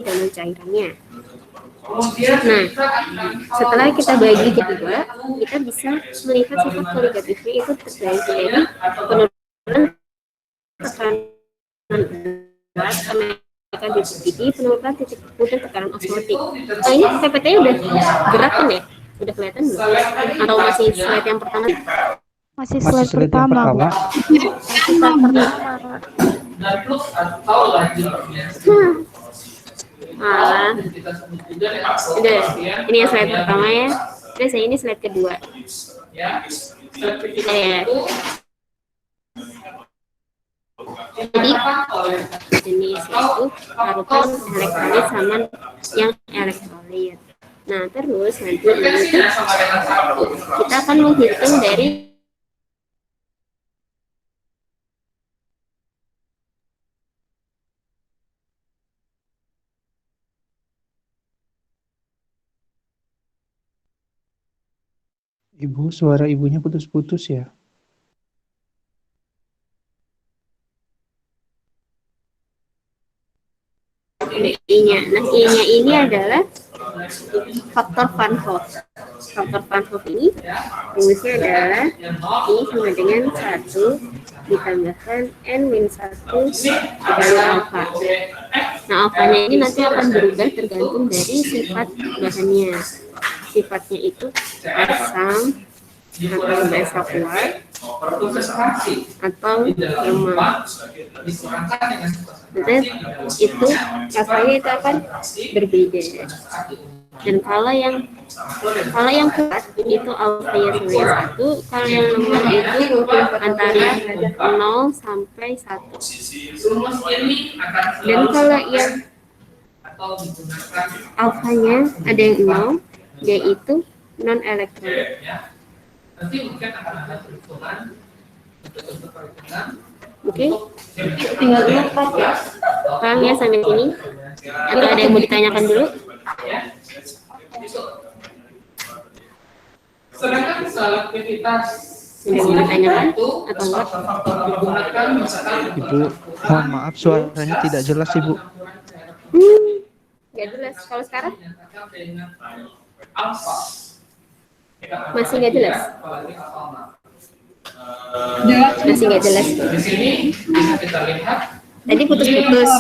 dalam cairannya. Nah, setelah kita bagi jadi dua, kita bisa melihat sifat koligatifnya itu terjadi dari penurunan tekanan urat, kenaikan titik didih, penurunan titik udah tekanan osmotik. Nah, ini PPT-nya udah gerak kan ya? Udah kelihatan belum? Atau masih slide yang pertama? Masih slide pertama. Udah, ini yang slide pertama ya. Terus ini slide kedua. Ya. Jadi jenis itu larutan elektrolit sama yang elektrolit. Nah, terus nanti ini kita akan menghitung dari Ibu, suara ibunya putus-putus ya? I-nya. Nah, I-nya ini adalah faktor Van Hoff. Faktor Van Hoff ini rumusnya adalah I sama dengan 1 ditambahkan N-1 dikali alfa. Nah, alfanya ini nanti akan berubah tergantung dari sifat bahannya. Sifatnya itu asam atau basa kuat atau lemah. Nanti itu rasanya itu akan berbeda. Dan kalau yang kuat itu alfanya sebanyak 1, kalau yang lemah itu antara 0 sampai 1. Dan kalau yang alfanya ada yang 0, dia itu non elektrolit. Oke, tinggal dulu paham ya sampai sini? Atau ada yang mau ditanyakan dulu? Sedangkan selektivitas Ada yang mau ditanyakan atau enggak? Ibu, mohon maaf suaranya tidak jelas Ibu. Nggak jelas. Kalau sekarang? Masih nggak jelas? Masih nggak jelas. Di sini bisa kita lihat Tadi putus-putus.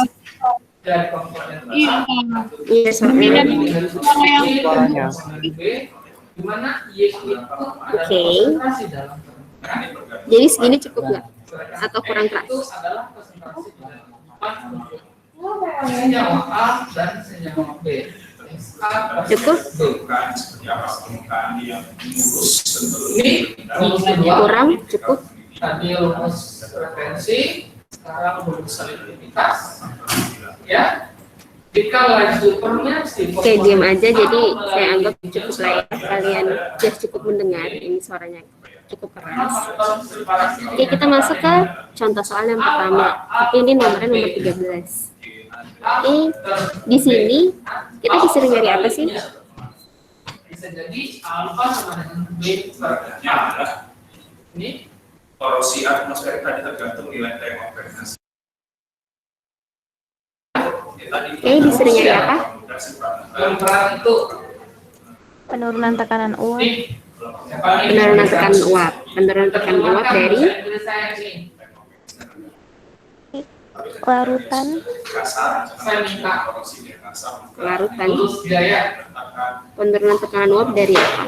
dari komponen Iya, soalnya. Suaranya. di mana Y itu ada Oke. konsentrasi dalam Jadi segini cukup nggak? Atau kurang keras? itu adalah konsentrasi dalam senyawa A dan senyawa B. Cukup? Ini Kurang? Cukup? tadi rumus referensi, sekarang rumus selektivitas. Ya, jika laju permeasi. Oke, diam aja. Jadi saya anggap cukup lah ya. Kalian sudah cukup mendengar. Ini suaranya cukup keras. Oke, kita masuk ke contoh soal yang pertama. Tapi ini nomornya nomor 13. Oke, di sini kita disuruh nyari apa sih? Bisa jadi alfa sama dengan B per A. Ini Korosi atmosfer tadi tergantung nilai termoferensi. Oke, disuruh nyari apa? peran itu Penurunan tekanan uap. Penurunan tekanan uap. Penurunan tekanan uap dari Larutan. saya minta larutan. lulus biaya. Penurunan tekanan uap dari apa?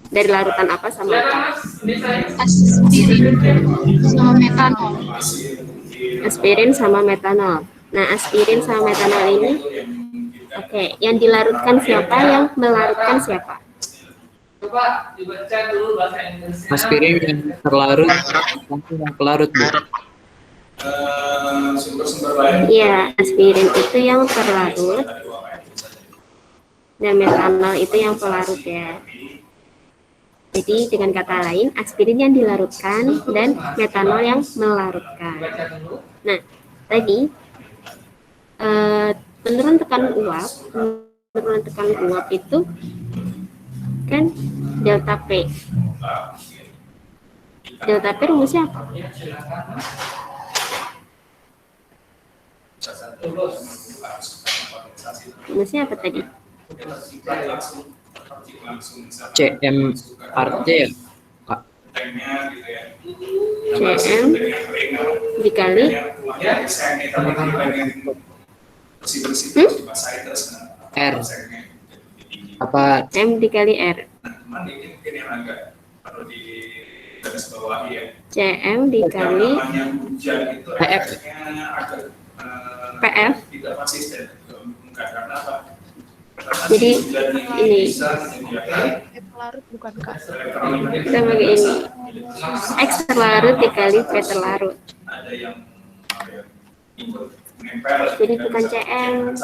Dari larutan apa sama apa? Ini saya Sama metanol. Aspirin sama metanol. Nah, aspirin sama metanol ini, oke, yang dilarutkan siapa? Yang melarutkan siapa? coba dibaca dulu bahasa Inggrisnya. Aspirin yang terlarut, langsung yang pelarut, Bu. Sumber-sumber lain. Iya, aspirin itu yang terlarut dan metanol itu yang pelarut ya. Jadi dengan kata lain, aspirin yang dilarutkan dan metanol yang melarutkan. Baca dulu. Nah, tadi penurunan tekanan uap itu kan delta P. Delta P rumusnya apa? Ya, silakan. Rumusnya apa tadi? CMRT ya, Kak? CM dikali R. Apa M dikali R. CM dikali PF? PF. Jadi ini Larut bukan Kak? kita pakai ini X terlarut dikali P terlarut. Jadi bukan CM.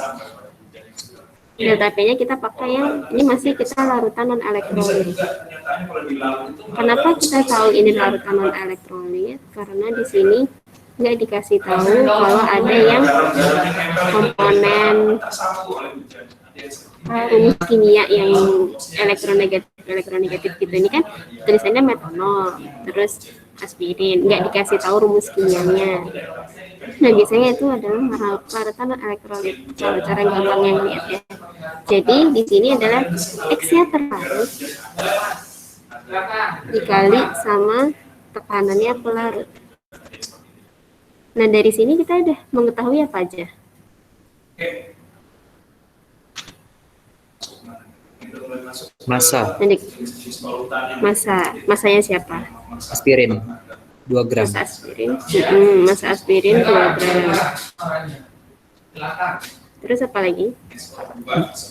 Delta P-nya kita pakai yang ini masih kita larutan non elektrolit. Kenapa kita tahu ini larutan non elektrolit? Karena di sini nggak dikasih tahu kalau ada yang komponen rumus kimia yang elektronegatif gitu. Ini kan tulisannya metanol, terus aspirin, nggak dikasih tahu rumus kimianya. Nah biasanya itu adalah larutan non elektrolit. Cara gampang yang lihat ya. Jadi di sini adalah X-nya terlarut dikali sama tekanannya pelarut. Nah dari sini kita udah mengetahui apa aja. Massa Nanti masanya siapa? aspirin 2 gram. Massa aspirin 2 gram. Terus apa lagi?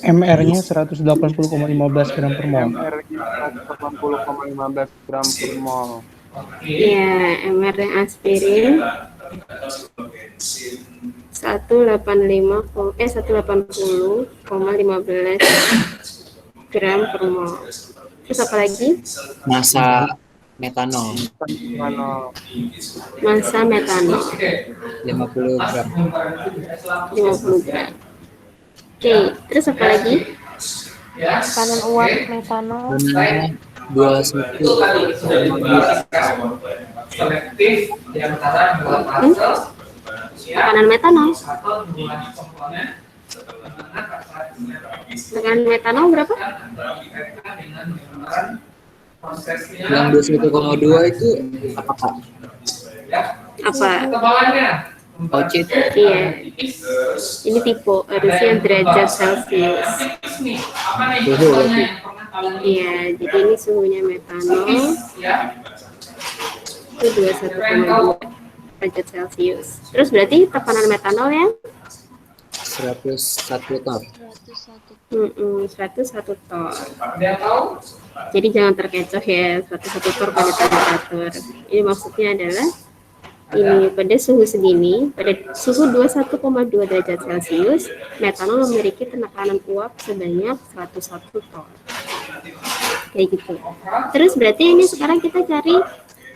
MR-nya 180,15 gram per mol. 180,15 gram per mol. Iya, MR aspirin 180,15 gram per mol. Terus apa lagi? Massa metanol Massa metanol 50 gram. 50 gram. Oke, terus apa lagi? Tekanan uap metanol Tanahnya 21. Tekanan metanol. Tekanan metanol berapa? Yang 21,2 itu apa, Kak? Apa? OC itu Iya. Ini tipe harusnya derajat Celcius. suhu berarti. Iya, jadi ini suhunya metanol itu 21,2 derajat Celcius. Terus berarti tekanan metanol yang 101 ton. 101 ton. Jadi jangan terkecoh ya 101 ton pada temperatur. Ini maksudnya adalah ini pada suhu segini, pada suhu 21,2 derajat Celcius, metanol memiliki tekanan uap sebanyak 101 ton. Kayak gitu. Terus berarti ini sekarang kita cari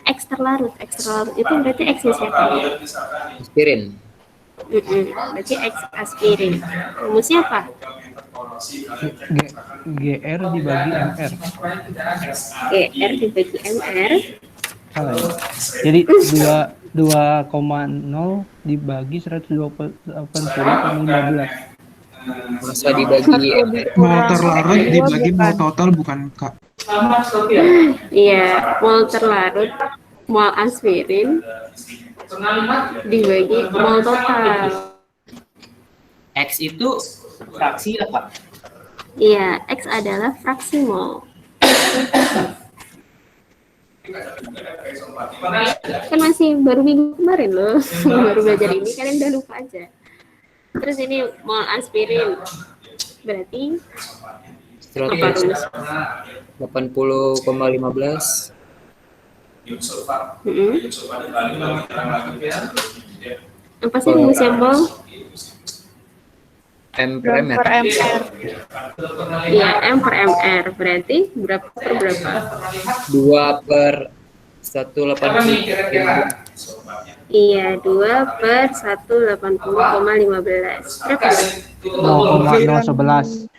X terlarut. X terlarut itu berarti X-nya siapa? Aspirin Berarti X aspirin. Rumusnya apa? GR dibagi MR. GR dibagi MR. Salah ya? Jadi 2,0 dibagi 180,15. masa dibagi Mol terlarut dibagi mol total bukan Kak? Iya, mol terlarut, mol aspirin dibagi mol total. X itu fraksi apa? Iya, X adalah fraksi mol. Kan masih baru minggu kemarin loh, baru belajar ini, kalian udah lupa aja. Terus ini mol aspirin, berarti apa rumus? 80,15 Apa sih rumusnya mol? M per gram per MR. MR. Iya, M per MR, berarti berapa per berapa? 2 per 180. Iya, 2 per 180,15. Berapa? 0,011.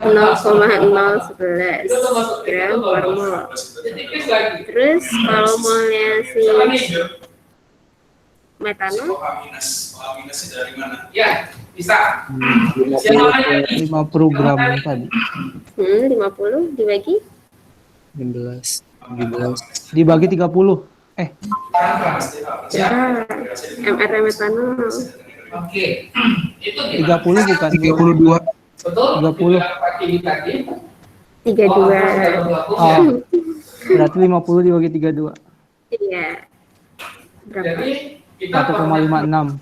0,011 gram per mol. Terus kalau molnya si metanol minusnya dari mana? Ya, bisa. 50 Siapa 50 gram tadi. 50 dibagi 16 17 Dibagi 30. ya, MR metanol. Oke. Itu 30 bukan 32. Betul? 30. Pagi tadi. 32. Oh, berarti 50 dibagi 32. Iya. Berapa? Jadi kita 1,56.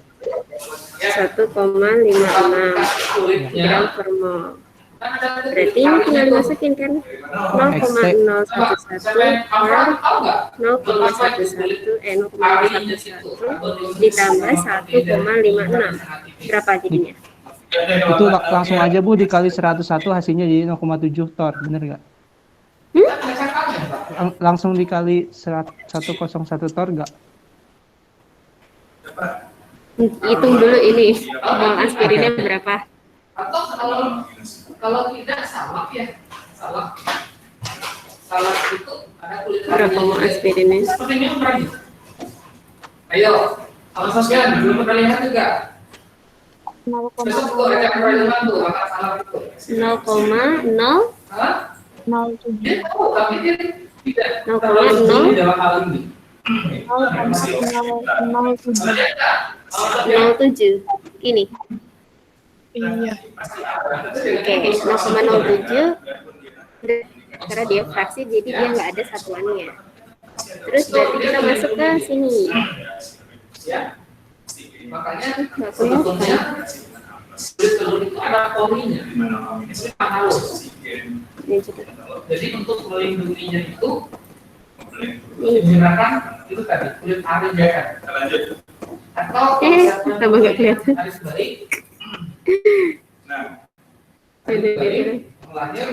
1,56 kulitnya. gram per mol. Berarti ini tinggal dimasukin kan 0,011 per 0,11 ditambah 1,56. Berapa jadinya? Itu langsung aja Bu dikali 101 hasilnya jadi 0,7 tor, bener nggak? Langsung dikali 101 tor nggak? Hitung dulu ini mol aspirinnya berapa? Atau kalau tidak salak ya, salak itu ada kulit Berapa mol aspirinnya? seperti ini berarti. Ayo, kalau Sofyan belum pernah lihat juga. Besok tuh ada perhitungan tuh makan salak itu. 0,0 Hah? 0,7 Dia tahu tapi dia tidak 0,0 terlalu dalam hal ini. 0,007 07 ini. iya Oke, 0,07 karena dia fraksi jadi dia nggak ada satuannya. Terus berarti kita masuk ke sini. Ya. Makanya Nggak sebetulnya kelihatan. kulit telur itu ada porinya. Itu halus. Ini juga. Jadi untuk melindunginya itu Ini. digunakan itu tadi kulit ari kan. Lanjut. Atau tambah nggak kelihatan. garis balik. Nah, Jadi, Lahir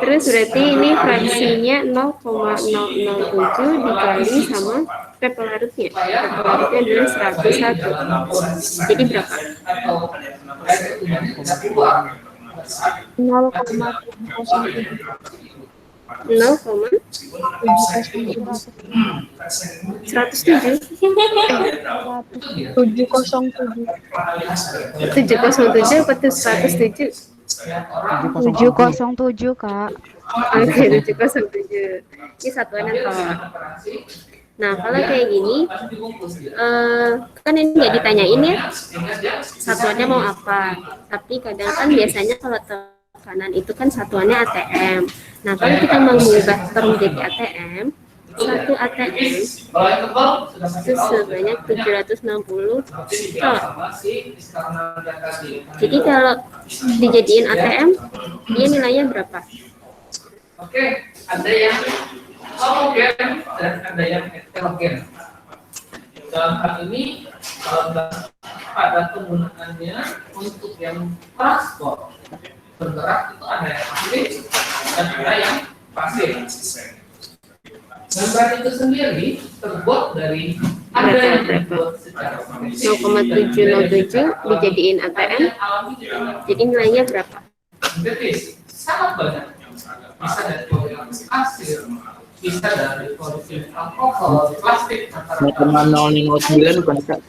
terus berarti ini fraksinya 0,007 dikali sama P pelarutnya. P pelarutnya adalah 101. Jadi berapa? atau tapi buang. 0,707 107. 707 atau 107? 707 Kak. Oke, 707. Ini satuannya kalau. Nah, kalau kayak gini, kan ini nggak ditanyain ya, satuannya mau apa. Tapi kadang kan biasanya kalau tekanan itu kan satuannya ATM. Nah, kalau kita mau mengubah term jadi ATM, satu ATM itu sebanyak 760 tor. Jadi kalau dijadiin ATM, dia nilainya berapa? Oke, ada yang homogen dan ada yang heterogen. Dalam hal ini, pada penggunaannya untuk yang transport bergerak itu ada yang aktif dan ada yang pasif. Membran itu sendiri terbuat dari ada yang terbuat secara 0,707 dijadiin ATM, jadi nilainya berapa? sintetis sangat banyak. Bisa dari polimer asid, bisa dari polimer alkohol, plastik, 0,009 bukan Kak?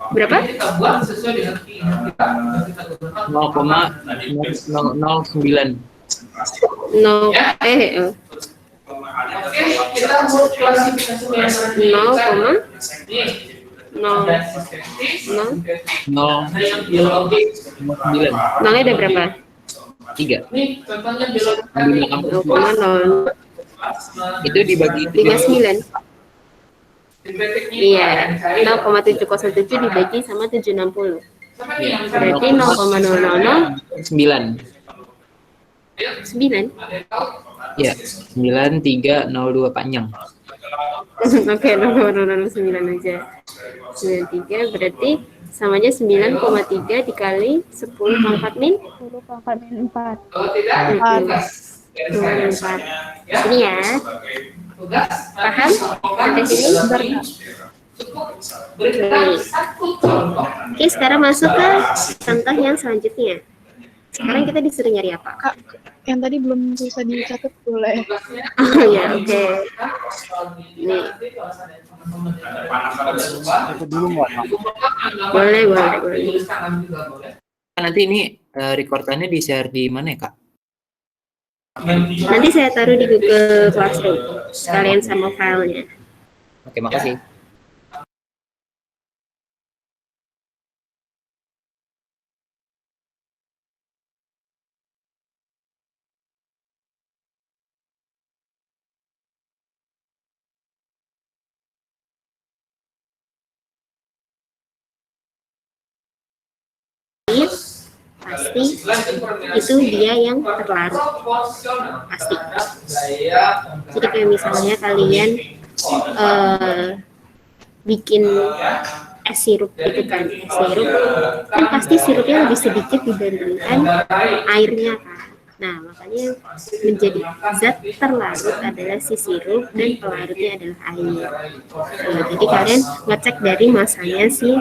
Berapa? Kita buat sesuai dengan keinginan kita. Kita gunakan 0,009. No, Oke, kita mau klasifikasinya nih. No. Ada sintetis, No. ada yang biologis. 0,9. Nolnya ada berapa? 3. Nih, contohnya biologis tadi. 0,0 Itu dibagi 39. Sintetiknya Iya, 0,707 dibagi sama 760. Siapa nih yang Berarti 0,000 9. 9. ada yang tahu? Ya, 9302 panjang. Oke, 0,009 aja. 93 berarti samanya 9,3 dikali 10 pangkat min 10 pangkat min 4. Kalau tidak, tugas. Garis saya. 4. Ini ya. Tugas. Paham? Sampai sini? Cukup berikan satu contoh. Oke, sekarang masuk ke contoh yang selanjutnya. Sekarang kita disuruh nyari apa? Kak, yang tadi belum bisa dicatat boleh. Oh ya, oke. Nih, boleh. Nanti ini recordannya di-share di mana ya, Kak? Nanti saya taruh di Google Classroom sekalian sama filenya. Oke, makasih. Pasti itu dia yang terlarut, pasti. Jadi kayak misalnya kalian bikin es sirup gitu kan, es sirup kan pasti sirupnya lebih sedikit dibandingkan airnya kan. Nah, makanya menjadi zat terlarut adalah si sirup dan pelarutnya adalah air. Nah, jadi kalian ngecek dari masanya si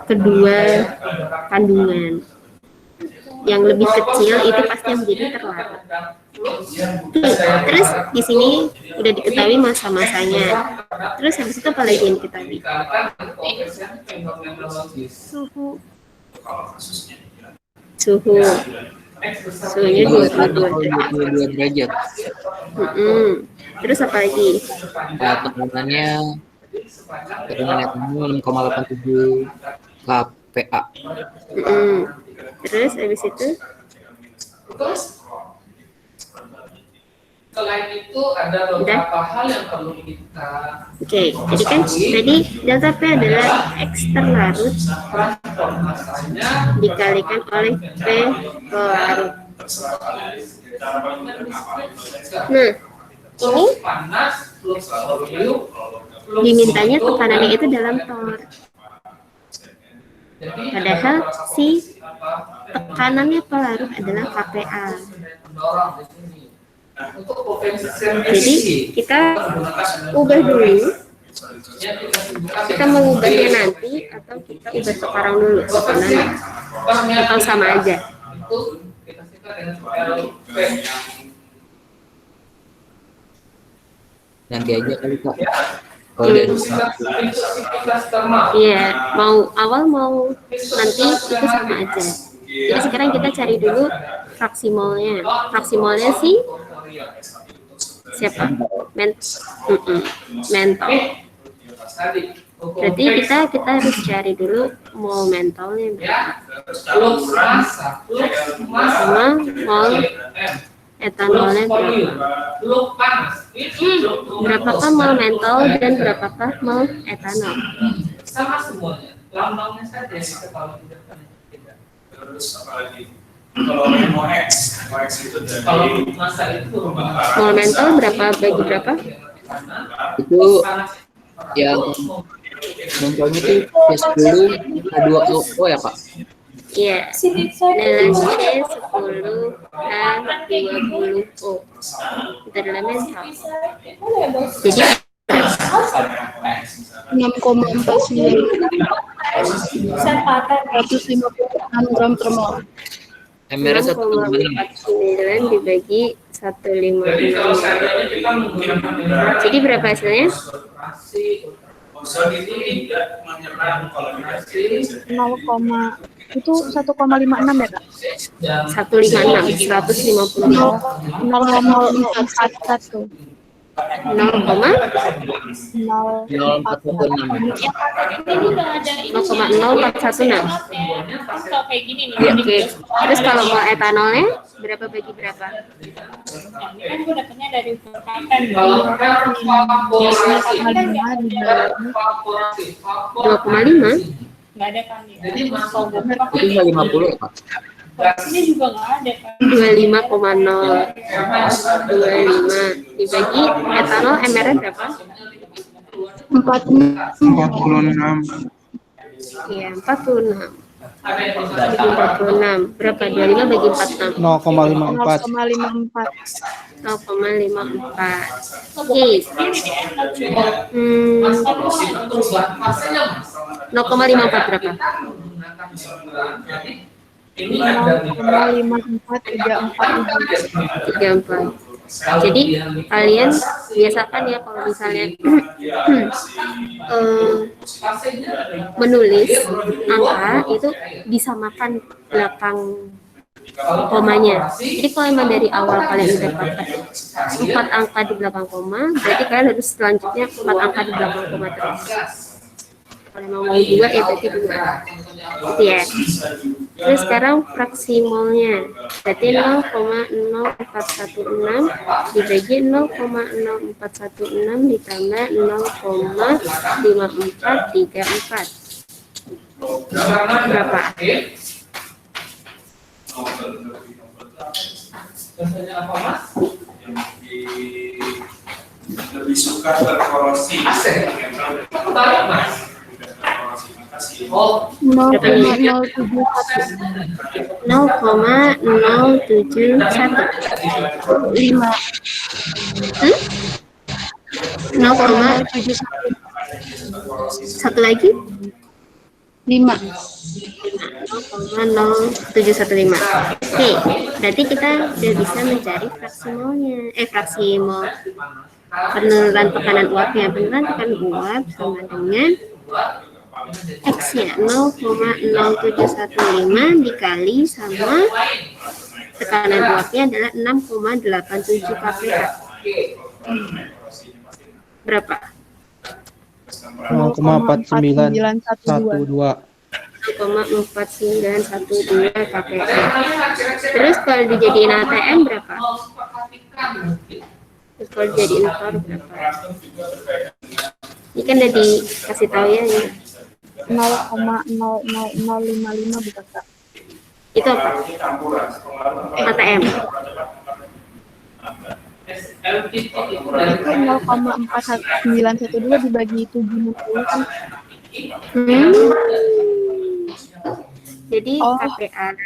kedua kandungan. Yang lebih kecil itu pasti yang menjadi terlarut. Terus di sini udah diketahui masa-masanya. Terus habis itu apa lagi yang diketahui? Suhu. Suhunya 22 derajat. Terus apa lagi? Tekanannya 6,87 kPa. Terus habis itu? Selain itu ada beberapa hal yang perlu kita. Oke, jadi kan tadi delta P adalah X terlarut dikalikan oleh P pelarut. Nah, ini dimintanya tekanannya itu dalam torr. Padahal si tekanannya pelarut adalah kPa. Jadi kita ubah dulu. Kita mengubahnya nanti atau kita ubah sekarang dulu tekanannya? Atau sama aja? Nanti aja kali, Kak. Kalau dari Iya, mau awal mau nanti itu sama aja. Jadi sekarang kita cari dulu fraksi molnya. Fraksi molnya sih siapa? Mentol. Berarti kita harus cari dulu mol mentolnya berapa? Sama mol etanolnya berapa? Berapakah mol mentol dan berapakah mol etanol? Sama semuanya. Lambangnya saja kalau tidak tidak. Terus apa lagi? Kalau mau X itu Kalau dari masa itu Mol mentol berapa bagi berapa? itu yang mentolnya itu P10 H2O ya, Pak? Iya, nilainya 10 H20O. Itu adalah mentol. Jadi 6,49 156 gram per mol. MR 1,6. 6,49 dibagi 156. Jadi berapa hasilnya? Ozon itu tidak menyerang kalau dikasih 1,56 ya, Kak? 156, 150. 0,041. 0,0416. Oke. Terus kalau mau etanolnya berapa bagi berapa? Ini kan gue dapetnya dari Vulkaten. Kalau evaporasi, 2,5. Nggak ada kan ya? Jadi masuk Itu nggak 50 ya, Pak? Ini juga nggak ada kan? 25,0. 25 dibagi etanol MR-nya berapa? 46. Iya, 46. Bagi 46. Berapa? 25 bagi 46. 0,54. 0,54. 0,54. Oke. 0,54 berapa? Ini ada 0,5434. Jadi kalian biasakan ya kalau misalnya menulis angka itu disamakan belakang komanya. Jadi kalau emang dari awal kalian udah dapat 4 angka di belakang koma, berarti kalian harus selanjutnya 4 angka di belakang koma terus. Kalau mau 2 ya berarti 2 gitu ya. Terus sekarang fraksi molnya berarti 0,0416 dibagi 0,0416 ditambah 0,5434 berapa? Contohnya apa, Mas? Lebih suka berkorosif. Tarik, Mas. Oh, 0,071. 0,071 0,71 satu lagi 5. 0,0715. Oke, berarti kita sudah bisa mencari fraksi molnya. Fraksi mol penurunan tekanan uapnya. Penurunan tekanan uap sama dengan X-nya 0,0715 dikali sama tekanan uapnya adalah 6,87 kPa. Berapa? 0,4912. 0,4912 kPa. Terus kalau dijadiin ATM berapa? Terus kalau dijadiin tor berapa? Ini kan udah dikasih tahu ya ini. 0,00055 bukan Kak? Itu apa? ATM. Itu 0,4112 dibagi 760 kan? Jadi Oh. KPA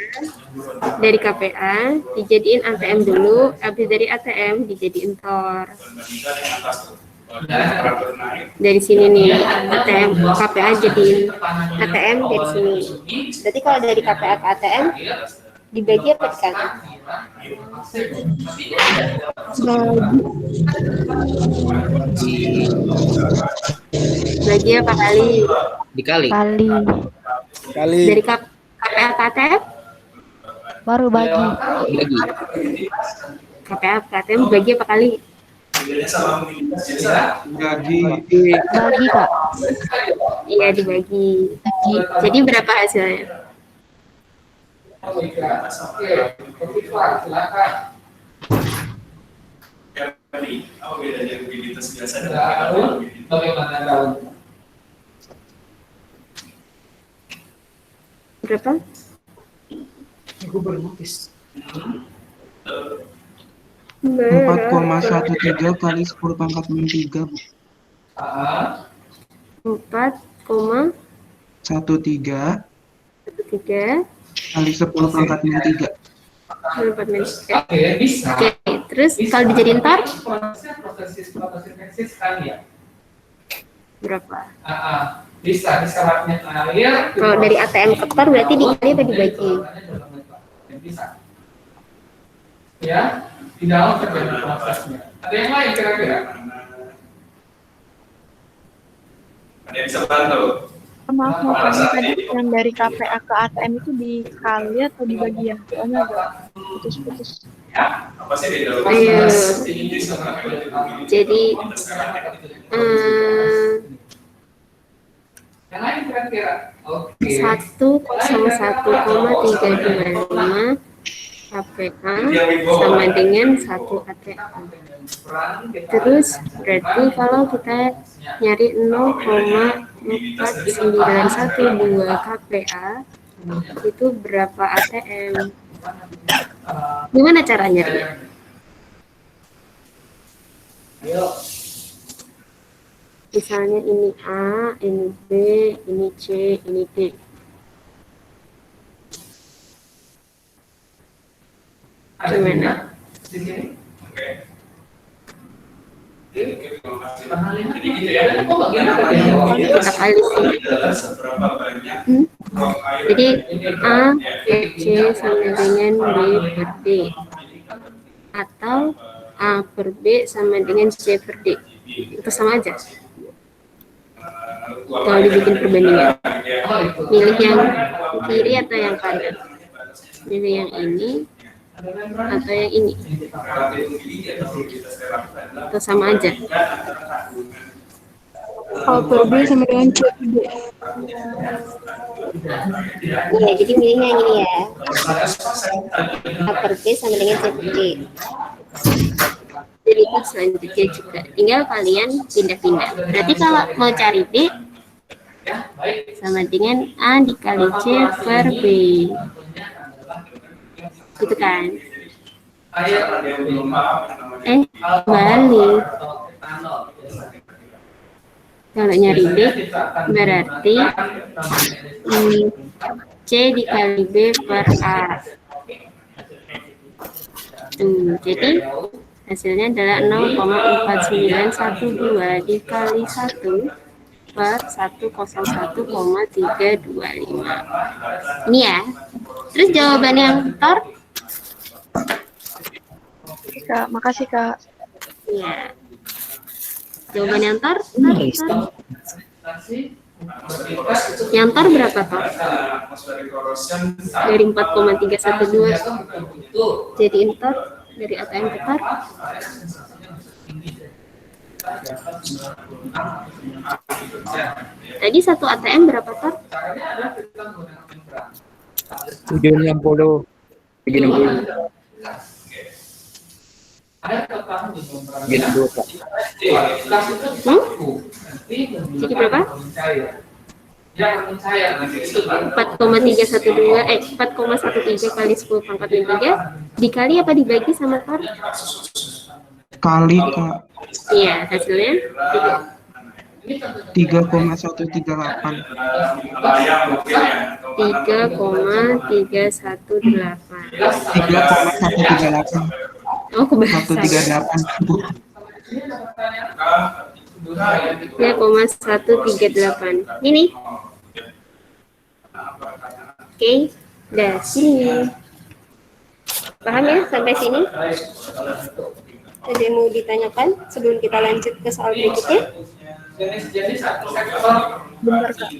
dari KPA dijadiin ATM dulu, habis dari ATM dijadiin tor. Dari sini nih ATM KPA jadiin ATM dari sini. Berarti kalau dari KPA ke ATM dibagi apa dikali? Bagi apa kali? Dikali. Kali. Dari KPA ke ATM? Baru bagi. Bagi. KPA ke ATM bagi apa kali? Bagi. Bagi Kak. Iya dibagi. Jadi berapa hasilnya? Apa bedanya mobilitas biasa dengan Bagaimana daun? Berapa? Aku berlukis. 4,13 kali 10 pangkat min 3, Bu. 4,13 13 kali 10 pangkat min 3. 4 min 3. Oke, bisa. Oke, terus kalau dijadiin tor Proses kan ya. berapa? Bisa disaratnya air. Kalau dari ATM ke tor berarti dikali apa dibagi? Bisa. Ya, di dalam terjadi prosesnya. Ada yang lain kira-kira? ada yang bisa bantu. Maaf, mau tanya tadi yang dari KPA ke ATM itu dikali atau dibagi ya? Soalnya agak putus-putus. Ya, apa sih beda? Iya. Ini sama Jadi Yang lain kira-kira? Oke. 1,1325 KPA sama dengan 1 ATM. Terus berarti kalau kita nyari 0,4912 KPA itu berapa ATM? Gimana caranya? Ayo. Misalnya ini A, ini B, ini C, ini D. Gimana? Di sini. Oke. Pernah lihat? Jadi gitu ya. Oh, bagian apa ya? Kita kali sih. Adalah seberapa banyak Jadi A per C sama dengan B per D, atau A per B sama dengan C per D. Itu sama aja kalau dibikin perbandingan. Milih yang kiri atau yang kanan, milih yang ini atau yang ini, atau sama aja. A per B sama dengan C per D. Iya, jadi milihnya yang ini ya. A per B sama dengan C per D. Berikut selanjutnya juga, tinggal kalian pindah-pindah. Berarti kalau mau cari B, sama dengan A dikali C per B. Gitu kan? Balik. Kalau nyari B, berarti C dikali B per A. Jadi hasilnya adalah 0,4912 dikali 1 per 101,325. Ini ya. Terus jawaban yang tor? Kak, makasih Kak. Iya. Jawaban yang tor? Yang tor berapa tor? Dari 4,312 jadi tor dari ATM ke tor. Tadi satu ATM berapa tor? 760. 760. Jadi berapa? 4,13 kali 10 pangkat 3 dikali apa dibagi sama tor? Kali Kak. Iya, hasilnya 3,138. 3,318. Oh, kebahasa. 3,138. Ini. Oke, udah sini. Paham ya sampai sini? Ada yang mau ditanyakan sebelum kita lanjut ke soal berikutnya? Benar Kak.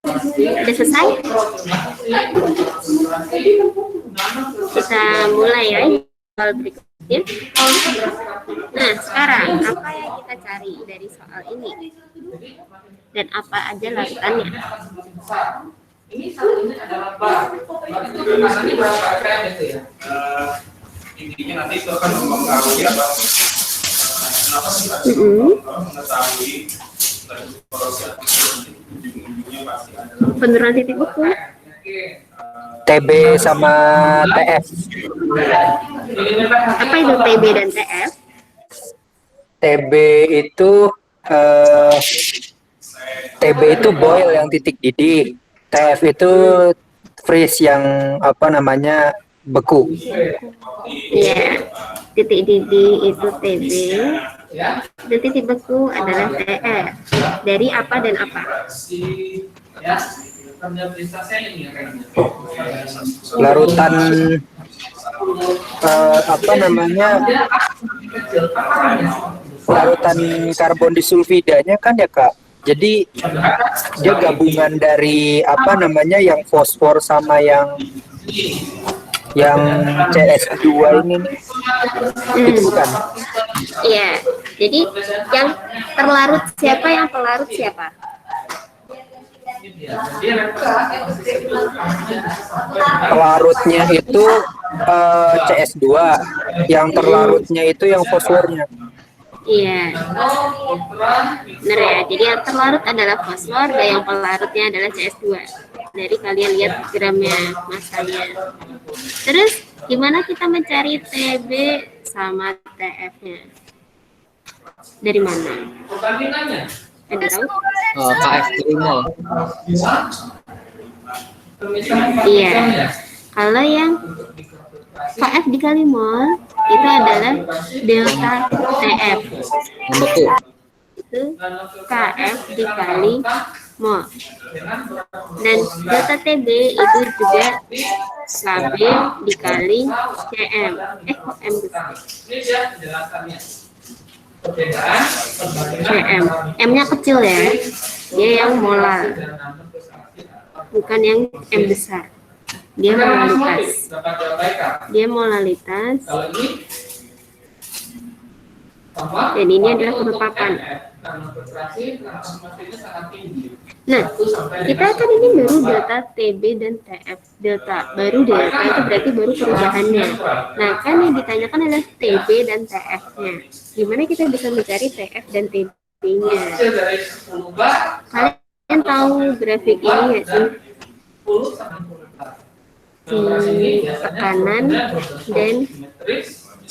Udah selesai? Kita mulai ya soal berikutnya. Nah, sekarang apa yang kita cari dari soal ini? Dan apa aja larutannya? Ini satu ini adalah bar. Masanya berapa KM itu ya? Intinya nanti itu akan mempengaruhi apa? Kenapa sih mengetahui Penurunan titik beku. TB sama TF. Apa itu TB dan TF? TB itu TB itu boil yang titik didih. TF itu freeze yang apa namanya beku. Iya, titik didih itu TB, dan titik beku adalah TF. Dari apa dan apa? Larutan apa namanya? Larutan karbon disulfidanya kan ya Kak. Jadi dia gabungan dari apa namanya yang fosfor sama yang Yang CS2 ini nih, itu bukan. Iya. Jadi yang terlarut siapa, yang pelarut siapa? Pelarutnya itu CS2, yang terlarutnya itu yang fosfornya. Iya. Benar ya. Jadi yang terlarut adalah fosfor dan yang pelarutnya adalah CS2. Dari kalian lihat gramnya masanya. Terus gimana kita mencari TB sama TF-nya? Dari mana? Ada tahu? KF Trimol. Iya. Kalau yang KF dikali mol itu adalah delta TF. Yang betul. Itu KF dikali mol. Dan delta TB itu juga KB dikali CM. Kok M besar? CM. M-nya kecil ya. Dia yang molar. Bukan yang M besar. Dia molalitas. Dia molalitas. Dan ini adalah kebepakan. Nah, kita kan ini baru delta TB dan TF. Delta, baru delta itu berarti baru perubahannya. Nah, kan yang ditanyakan adalah TB dan TF-nya. Gimana kita bisa mencari TF dan TB-nya? Kalian tahu grafik ini nggak sih? Tekanan dan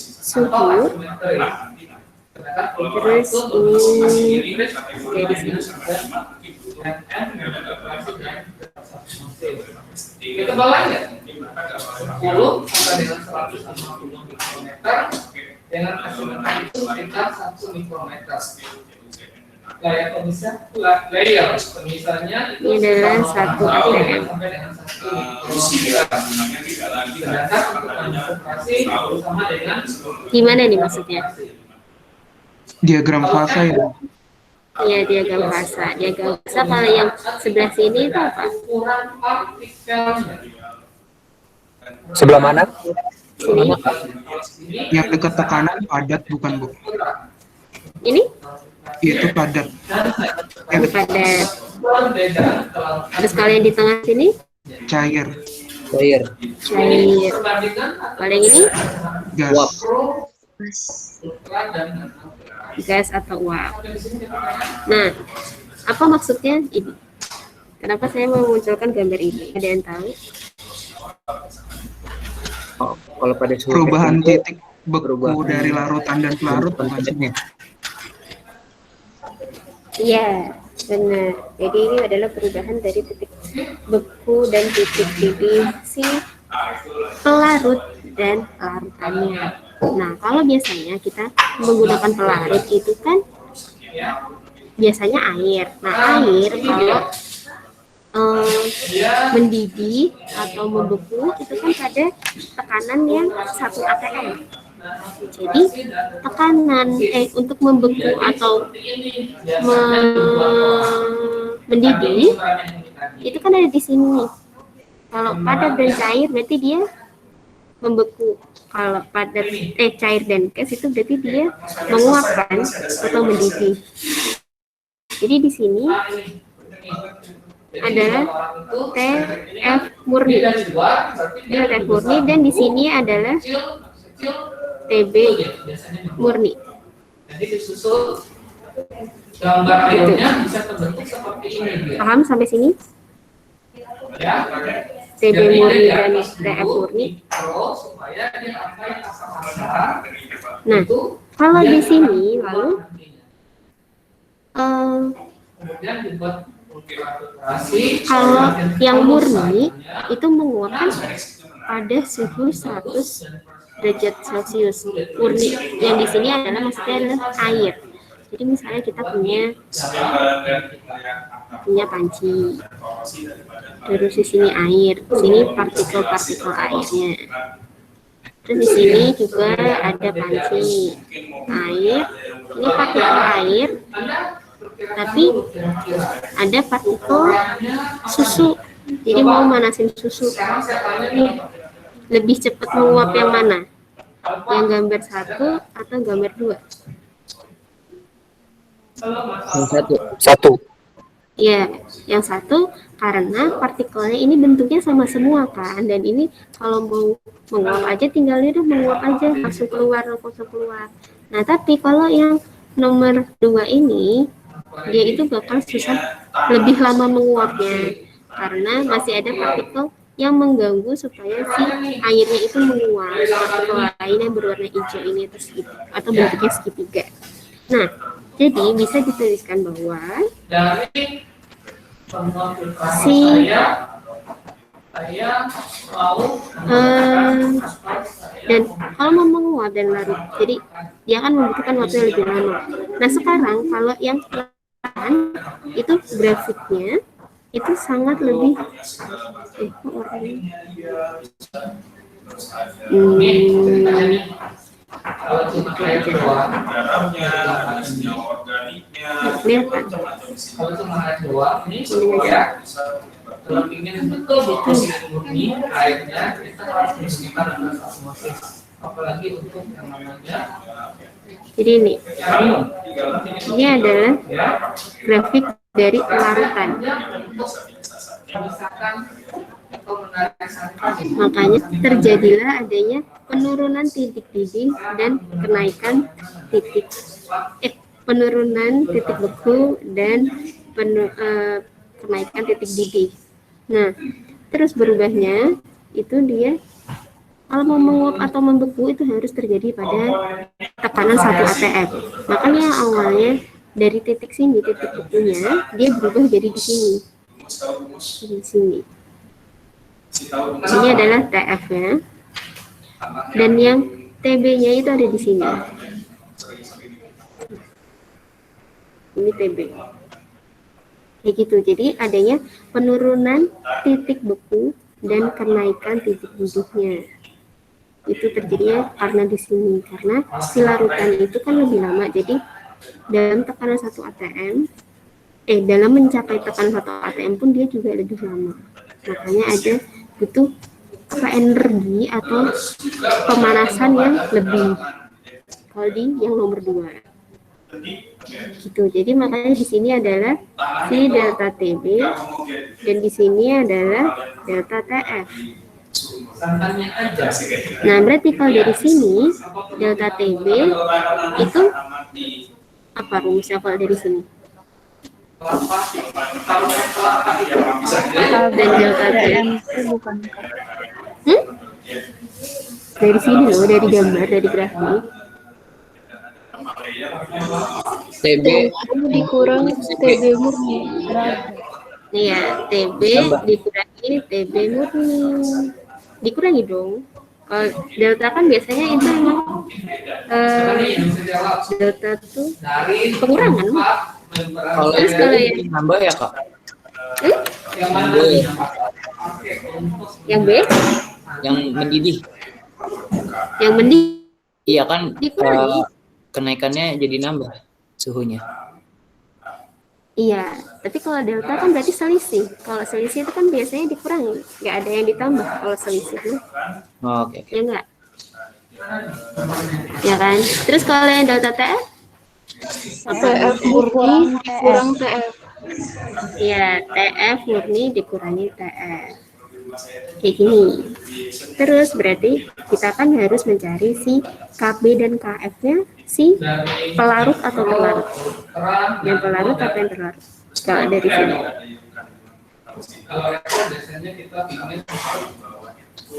suhu. Terus ini dari sini. Kita bawahnya 10 sampai dengan 150 mikrometer dengan asupan itu sekitar 1 mikrometer. Layer pemisahnya itu Ini adalah 1 atm. sampai dengan 1 mikrometer. Sedangkan untuk konsentrasi sama dengan Gimana nih maksudnya? Diagram fasa ya. Iya, diagram fasa. Diagram fasa kalau yang sebelah sini itu apa? ukuran partikelnya. Sebelah mana? Sini. Yang dekat tekanan padat bukan, Bu? Ini? Itu padat. Ini pada. Terus kalau yang di tengah sini? Cair. Cair. Cair. Kalau yang ini? Gas. Gas atau uap. Nah, apa maksudnya ini? Kenapa saya mau memunculkan gambar ini? Ada yang tahu? Oh, kalau pada suhu Perubahan tertentu, titik beku dari larutan dan pelarut bukan sih? Iya, benar. Jadi ini adalah perubahan dari titik beku dan titik si pelarut dan larutannya. Nah, kalau biasanya kita menggunakan pelarut itu kan biasanya air. Nah, air kalau mendidih atau membeku itu kan pada tekanan yang 1 atm. Jadi tekanan untuk membeku atau mendidih itu kan ada di sini. Kalau padat dan cair berarti dia membeku. Kalau padat cair dan gas itu berarti dia menguapkan atau mendidih. Jadi di sini adalah TF murni. Ini TF murni dan di sini adalah TB murni. Jadi disusul gambar airnya bisa terbentuk seperti ini. Paham sampai sini? Ya. TB murni dan TF murni. Nah, kalau di sini lalu kalau yang murni itu menguapkan pada suhu 100 derajat Celcius. Murni yang di sini adalah maksudnya adalah air. Jadi misalnya kita punya panci, terus di sini air, di sini partikel-partikel airnya. Terus di sini juga ada panci air, ini partikel air, tapi ada partikel susu Jadi mau manasin susu, Sekarang saya tanya nih, lebih cepat menguap yang mana? Yang gambar 1 atau gambar 2? Yang satu. Satu. Ya, yang 1 karena partikelnya ini bentuknya sama semua kan, dan ini kalau mau menguap aja tinggal dia udah menguap aja langsung keluar. Nah, tapi kalau yang nomor 2 ini dia itu bakal susah, lebih lama menguapnya karena masih ada partikel yang mengganggu supaya si airnya itu menguap. Partikel lain yang berwarna hijau ini atau bentuknya segitiga. Nah, jadi bisa dituliskan bahwa dari semua filtrasi si saya mau dan kalau mau menguap dan larut, jadi dia akan membutuhkan waktu yang lebih lama. Nah, sekarang kalau yang perlahan itu grafiknya itu sangat lebih kok warnanya? kalau cuma air doang, garamnya, senyawa organiknya, Kelihatan. kalau cuma air doang, ini ya kalau ingin betul-betul murni airnya, kita harus sekitar 16 osmosis. Apalagi untuk yang namanya Jadi ini minum, adalah ya. grafik dari larutan. Misalkan atau menarik sampah, Makanya terjadilah adanya penurunan titik didih dan kenaikan titik penurunan titik beku dan kenaikan titik didih. Nah, terus berubahnya itu dia kalau mau menguap atau membeku itu harus terjadi pada tekanan 1 atm. Makanya awalnya dari titik sini, titik bekunya dia berubah jadi di sini. Di sini. Ini adalah TF-nya. Dan yang TB-nya itu ada di sini. Ini TB. Kayak gitu. Jadi adanya penurunan titik beku dan kenaikan titik didihnya. Itu terjadinya karena di sini, karena si larutan itu kan lebih lama. Jadi dalam tekanan 1 atm, dalam mencapai tekanan 1 atm pun dia juga lebih lama. Makanya ada butuh energi atau pemanasan yang lebih kalau di yang nomor 2. Gitu. Jadi makanya di sini adalah si delta TB dan di sini adalah delta TF. santannya aja. Nah, berarti kalau dari sini delta TB itu apa rumusnya kalau dari sini? Dan delta TB itu bukan dari sini loh, dari gambar, dari grafik. TB dikurang TB murni. Iya, TB dikurangi TB murni. Dikurangi dong. Kalau delta kan biasanya itu emang delta tuh pengurangan. kalau Terus yang kalau ini nambah ya kak? Yang mana? Yang B, Yang mendidih. yang mendidih Iya kan dikurangi. kenaikannya jadi nambah suhunya. Iya, tapi kalau delta kan berarti selisih. Kalau selisih itu kan biasanya dikurangi, nggak ada yang ditambah kalau selisih tuh. Oh, oke. Ya enggak? Ya kan? Terus kalau yang delta TF? TF murni kurang TF. Iya, TF murni dikurangi TF. Kayak gini. Terus berarti kita kan harus mencari si KB dan KF-nya, si pelarut atau terlarut. Yang pelarut atau yang terlarut? Kalau dari sini. Kalau itu biasanya kita bikin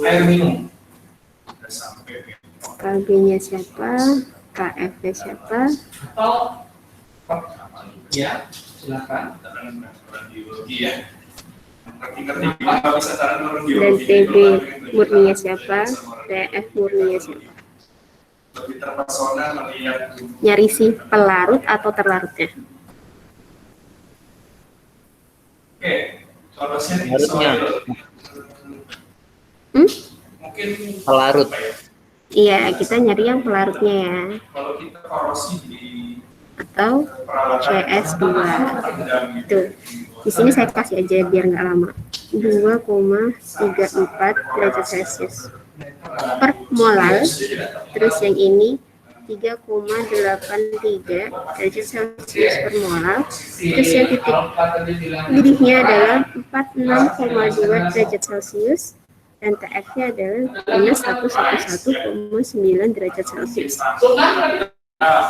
air minum. KB-nya siapa? KF-nya siapa? Atau ya, silakan. Dan TB murninya siapa? TF murninya siapa? Lebih terpesona melihat Nyari si pelarut atau terlarutnya. oke, solusinya di Larutnya. mungkin Pelarut. Iya, kita nyari yang pelarutnya ya. kalau kita korosi di atau CS2. Tuh. Di sini saya kasih aja biar nggak lama. 2,34 derajat Celcius per molar. Terus yang ini 3,83 derajat Celcius per molar. Terus yang titik didihnya adalah 46,2 derajat Celcius dan TF-nya adalah minus 111,9 derajat Celcius. Nah,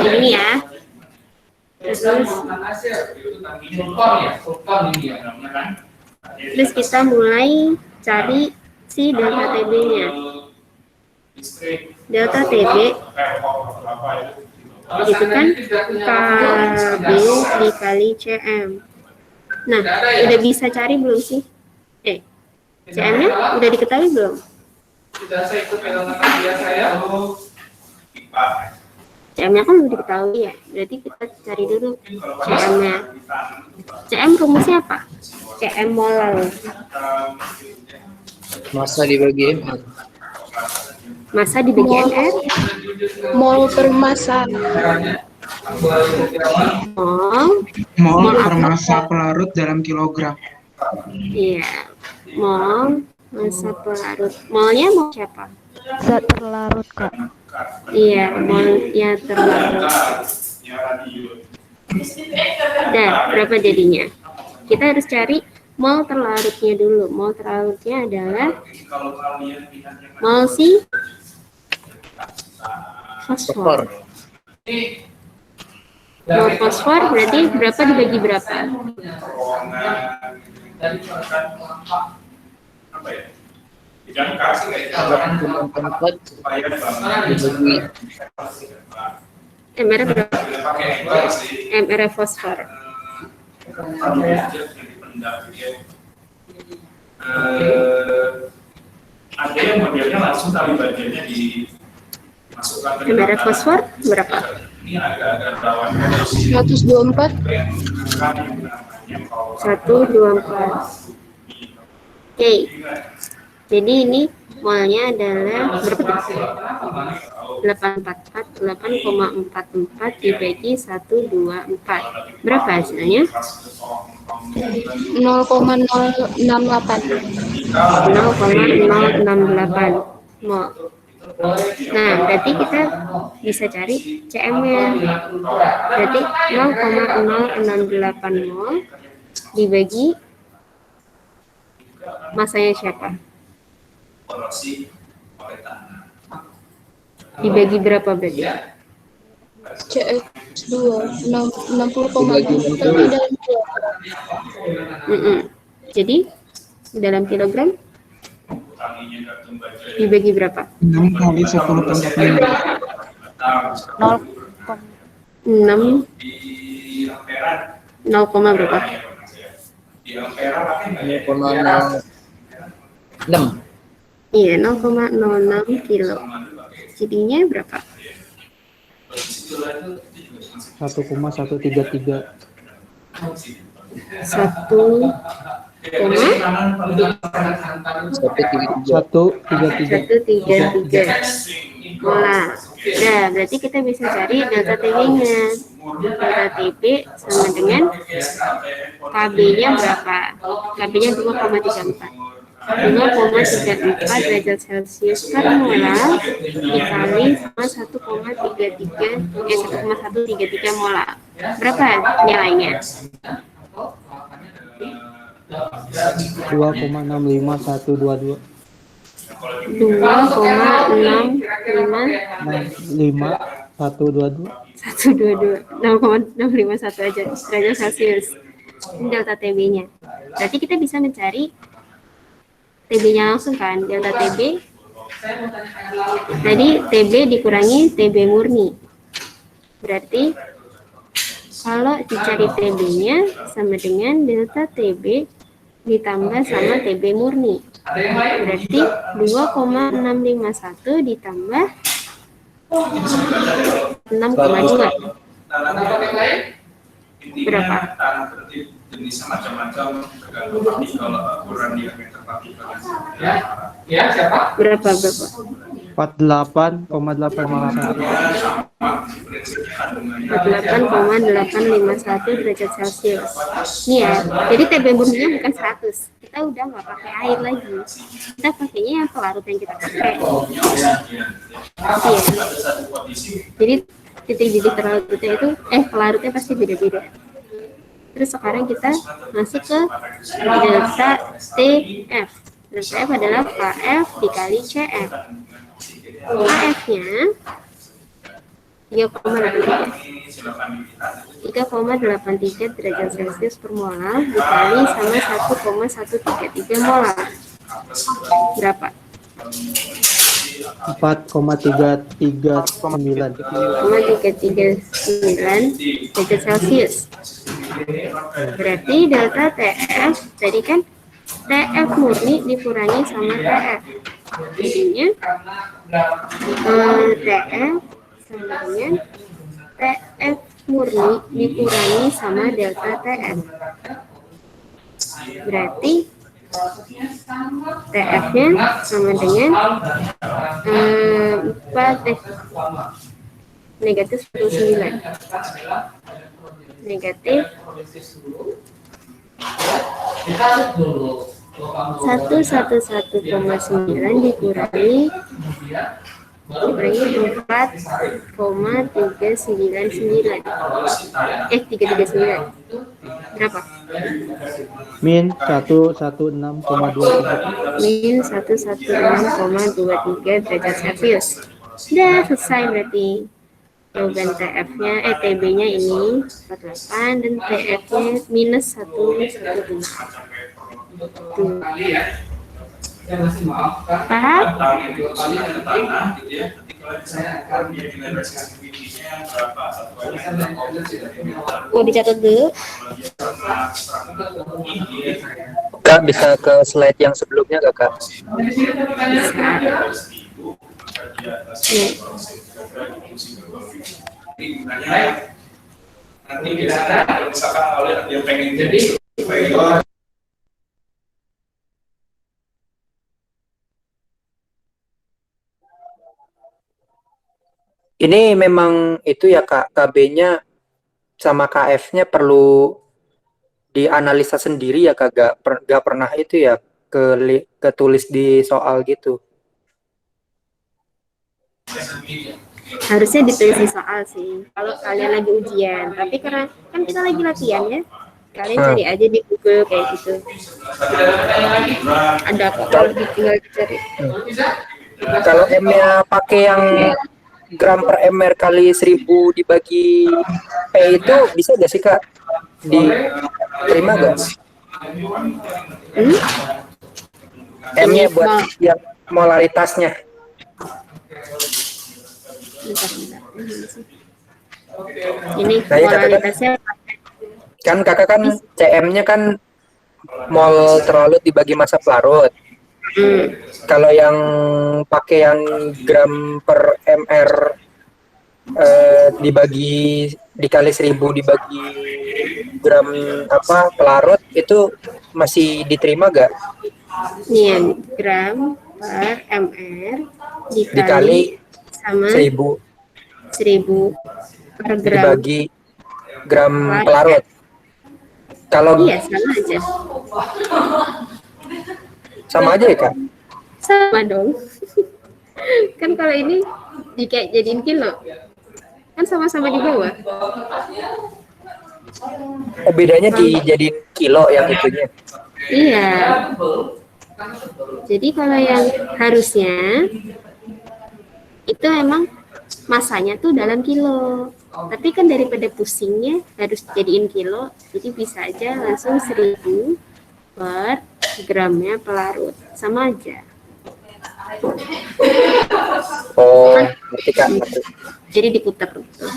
ini ya. Terus kita mulai cari si delta TB-nya. Delta TB itu kan KB dikali CM. Nah, udah bisa cari belum sih? CM-nya udah diketahui belum? CM-nya kan udah diketahui ya, berarti kita cari dulu CM-nya. CM rumusnya apa? CM molar. Masa dibagi MR. Massa dibagi MR. Mol per massa. Mol per massa pelarut dalam kilogram. Iya, mol massa pelarut. Molnya mau siapa? Zat terlarut, Kak. Iya, molnya terlarut. Nah, berapa jadinya? Kita harus cari mol terlarutnya dulu. Mol terlarutnya adalah mol si fosfor. Mol fosfor berarti berapa dibagi berapa? MR berapa? MR fosfor. Ada yang modelnya langsung tali bagiannya dimasukkan ke MR fosfor berapa? Ini agak-agak rawan 124. 124. Oke. Jadi ini molnya adalah berapa? 8,44 dibagi 124. Berapa hasilnya? 0,068. 0,068 mol. Nah, berarti kita bisa cari CM-nya. Berarti 0,068 mol dibagi masanya siapa? Dibagi berapa berarti? CX2 60,4 dalam Jadi dalam kilogram dibagi berapa? 6 kali 10 pangkat 6 0, berapa? 6. Iya, 0,06 kilo. Jadinya berapa? 1,133. 1,133 molar. Nah, berarti kita bisa cari delta TB-nya. Delta TB sama dengan KB-nya berapa? KB-nya 2,34. 2,34 derajat Celcius per molar dikali sama 1,133 molar. Berapa nilainya? 2,65122. 2,65122 0,651 aja derajat Celcius. Ini delta TB-nya. Berarti kita bisa mencari TB-nya langsung kan, delta TB. Tadi TB dikurangi TB murni. Berarti kalau dicari TB-nya sama dengan delta TB ditambah sama TB murni. Berarti 2,651 ditambah 6,2. Berapa? Jenisnya macam-macam tergantung tapi kalau ukuran diameter partikelnya Ya, siapa? Berapa? 48,851. 48,851 derajat Celcius. Ini ya, jadi TB murninya bukan 100. Kita udah nggak pakai air lagi. Kita pakainya yang pelarut yang kita pakai. Iya. Jadi titik didih terlarutnya itu, pelarutnya pasti beda-beda. Terus sekarang kita masuk ke delta TF. Delta F adalah KF dikali CF. KF-nya 3,83 derajat Celcius per molar dikali sama 1,133 molar. Berapa? 4,339. 4,339 derajat Celcius. Berarti delta TF tadi kan TF murni dikurangi sama TF. Jadinya TF sama dengan TF murni dikurangi sama delta TF. Berarti TF-nya sama dengan 4 negatif 9. Negatif 111,9 dikurangi 4,399. 339. Berapa? Min 116,23. Min 116,23 derajat Celcius. Sudah selesai berarti. Jawaban TF-nya, TB-nya ini 48 dan TF-nya minus 115. Tuh. Paham? Mau dicatat dulu? Kak, bisa ke slide yang sebelumnya gak, Kak? Nanti biasanya kalau misalkan kalian ada yang pengen jadi Ini memang itu ya Kak, KB-nya sama KF-nya perlu dianalisa sendiri ya Kak, gak pernah itu ya ketulis di soal gitu. Harusnya ditulis di soal sih, kalau kalian lagi ujian. Tapi karena kan kita lagi latihan ya, kalian cari aja di Google kayak gitu. Ada kok kalau tinggal dicari. Kalau M-nya pakai yang gram per mr kali 1000 dibagi P itu bisa gak sih Kak? Diterima gak? M-nya buat yang molaritasnya. Ini Nah, ya, molaritasnya kan kakak kan CM-nya kan mol terlalu dibagi massa pelarut. Kalau yang pakai yang gram per mr dikali 1000 dibagi gram pelarut itu masih diterima gak? Iya, gram per mr Dikali sama 1000 per gram dibagi gram pelarut. Kalau iya sama aja. Sama aja ya Kak? Sama dong. Kan kalau ini jadiin kilo, kan sama-sama di bawah. Oh, bedanya dijadiin kilo yang itunya. Iya. Jadi kalau yang harusnya itu emang masanya tuh dalam kilo. Tapi kan daripada pusingnya harus jadiin kilo, jadi bisa aja langsung 1000 per gramnya pelarut, sama aja. Oh, ngerti Kak. Jadi diputar gitu.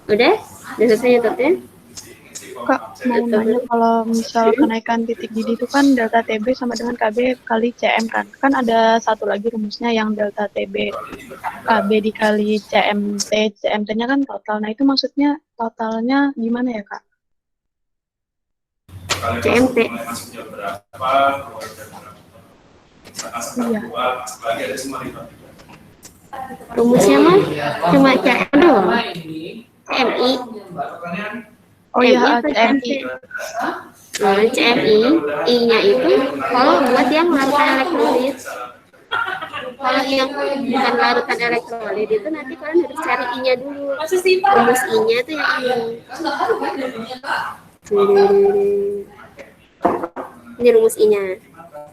Udah selesai nyatetnya? Kak, mau nanya kalau misal kenaikan titik didih itu kan delta TB sama dengan KB kali CM kan. Kan ada satu lagi rumusnya yang delta TB KB dikali CMT. CMT-nya kan total. Nah, itu maksudnya totalnya gimana ya, Kak? CMT. Iya. Lagi ada semua riba. Rumusnya mah cuma CM doang. CMI. Oh iya, atau CMI. Nah, CMI, I-nya itu kalau buat yang larutan elektrolit. Kalau yang bukan larutan elektrolit itu nanti kalian harus cari I-nya dulu. Rumus I-nya itu yang ini. Ini rumus I-nya.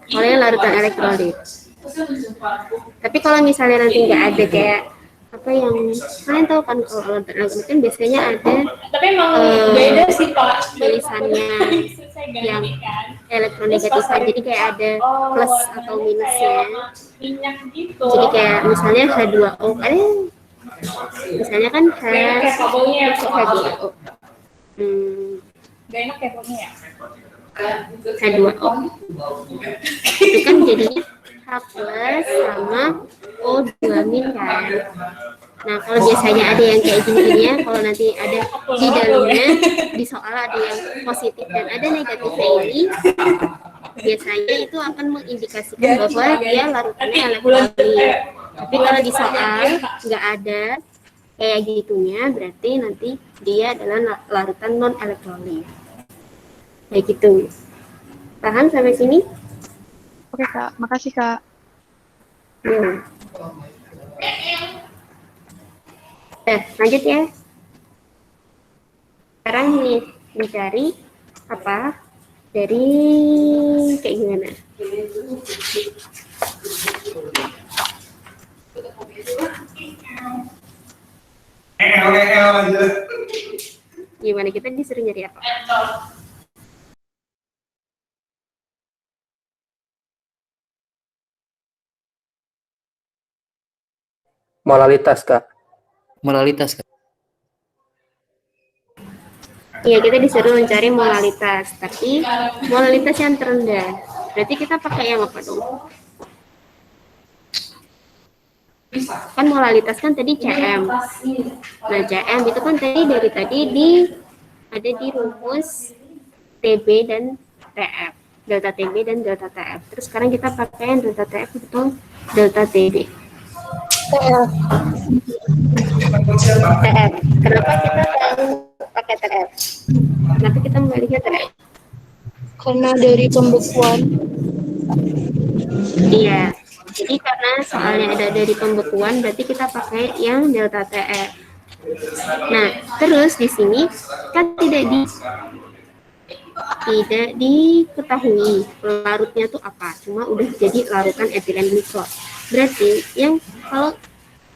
Kalau yang larutan elektrolit. Tapi kalau misalnya nanti nggak ada kayak apa yang kalian tahu kan kalau larutan elektrolit kan biasanya ada Tapi emang beda sih Pak. tulisannya yang elektronegatifan, jadi kayak ada plus atau minusnya. Minyak gitu. Jadi kayak misalnya H2O, misalnya kan Kayak kabelnya ya, Pak. H2O. Gak enak ya pokoknya ya. H2O itu kan jadinya H plus sama O2 min kan. Nah kalau biasanya ada yang kayak gini ya, kalau nanti ada di dalamnya di soal ada yang positif dan ada negatifnya ini, biasanya itu akan mengindikasikan bahwa dia larutannya elektrolit. Tapi kalau di soal nggak ada kayak gitunya, berarti nanti dia adalah larutan non elektrolit. Kayak gitu. Paham sampai sini? Oke Kak, makasih Kak. Ya. Lanjut ya. Sekarang nih mencari apa dari kayak gimana? Gimana kita disuruh nyari apa? Molalitas, Kak. Moralitas Kak. Iya, kita disuruh mencari molalitas, tapi molalitas yang terendah. Berarti kita pakai yang apa dong? Kan molalitas kan tadi CM. Nah, CM itu kan dari tadi ada di rumus TB dan TF. Delta TB dan delta TF. Terus sekarang kita pakai yang delta TF atau delta TB. TF. Kenapa kita pakai TF? Kenapa kita memilihnya TF? Karena dari pembekuan. Iya. Jadi karena soalnya ada dari pembekuan, berarti kita pakai yang delta TF. Nah, terus di sini kan tidak diketahui larutnya tuh apa, cuma udah jadi larutan etilen glikol. Berarti yang kalau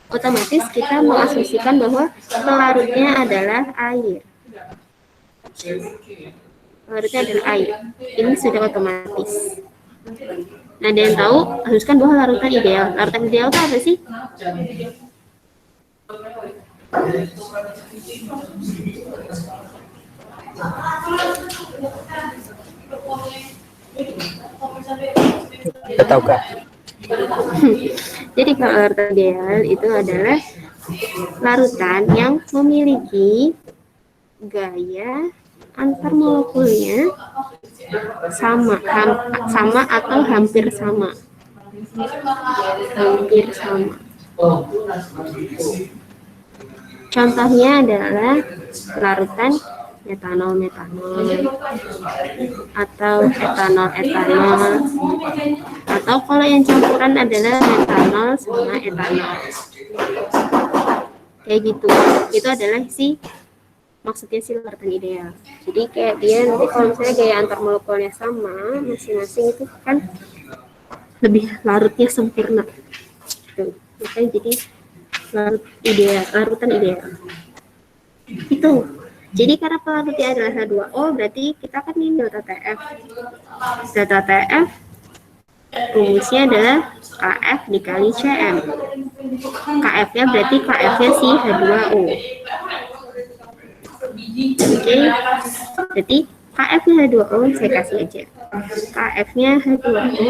otomatis kita mengasumsikan bahwa pelarutnya adalah air. Pelarutnya adalah air. Ini sudah otomatis. Nah, ada yang tahu haruskan bahwa larutan ideal. Larutan ideal itu apa sih? Tidak tahu, Kak. Jadi kalau larutan ideal itu adalah larutan yang memiliki gaya antar molekulnya sama atau hampir sama. Hampir sama. Contohnya adalah larutan metanol atau etanol, atau kalau yang campuran adalah metanol sama etanol. Kayak gitu. Itu adalah maksudnya larutan ideal. Jadi kayak dia nanti kalau misalnya gaya antar molekulnya sama masing-masing itu kan lebih larutnya sempurna. Tuh, makanya jadi larutan ideal. Itu. Jadi karena pelarutnya adalah H2O, berarti kita kan ini delta TF. Delta TF rumusnya adalah KF dikali CM. KF-nya berarti KF-nya si H2O. Oke, berarti KF-nya H2O saya kasih aja. KF-nya H2O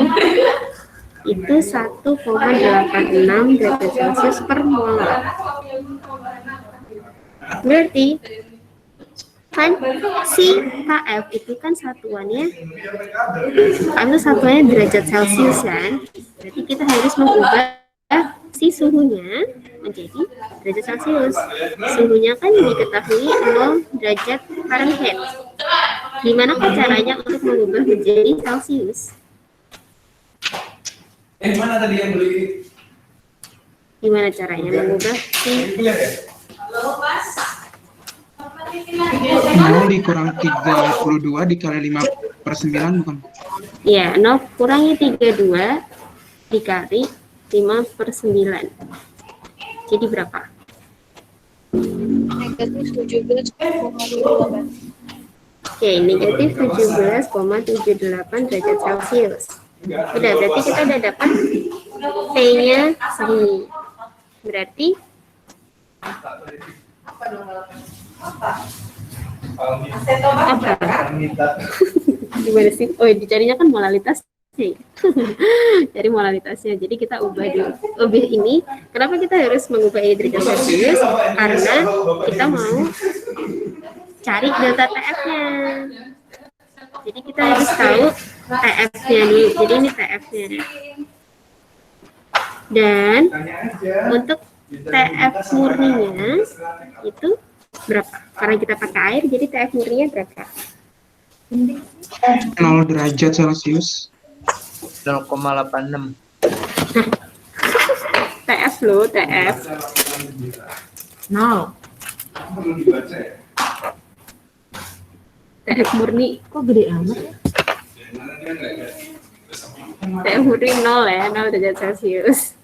itu 1,86 derajat Celcius per molar. Berarti kan si KF itu kan satuannya, KF itu satuannya derajat Celcius kan, berarti kita harus mengubah si suhunya menjadi derajat Celcius. Suhunya kan diketahui 0 derajat Fahrenheit. Gimana caranya untuk mengubah menjadi Celcius? Mana tadi yang beli? Gimana caranya mengubah si 0 dikurang 32 dikali 5/9 bukan? ya 0 kurangi 32 dikali 5/9. Jadi berapa? Negatif 17,78. Oke, negatif 17,78 derajat Celcius. Udah, berarti kita udah dapat T-nya segini. Berarti apa? Gimana sih? Oh, dicarinya kan molalitasnya. Ya. Cari molalitasnya. Jadi kita ubah dulu. Ubah ini, kenapa kita harus mengubah ini derajat Celcius? Karena kita mau cari delta TF-nya. Jadi kita harus tahu TF-nya nih. Jadi ini TF-nya. Dan untuk TF murninya itu berapa? Karena kita pakai air, jadi TF murninya berapa? 0 derajat Celcius. 0,86. TF loh, TF. 0. TF murni kok gede amat ya? TF murni 0 ya, 0 derajat Celcius.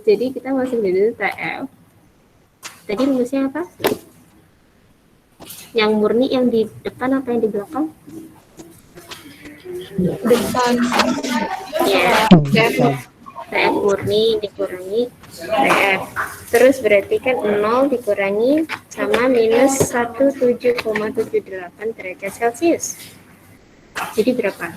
Jadi kita masuk dulu TF. Tadi rumusnya apa? Yang murni yang di depan apa yang di belakang? Depan. Ya, TF murni dikurangi TF. Terus berarti kan 0 dikurangi sama minus 17,78 derajat Celcius. Jadi berapa?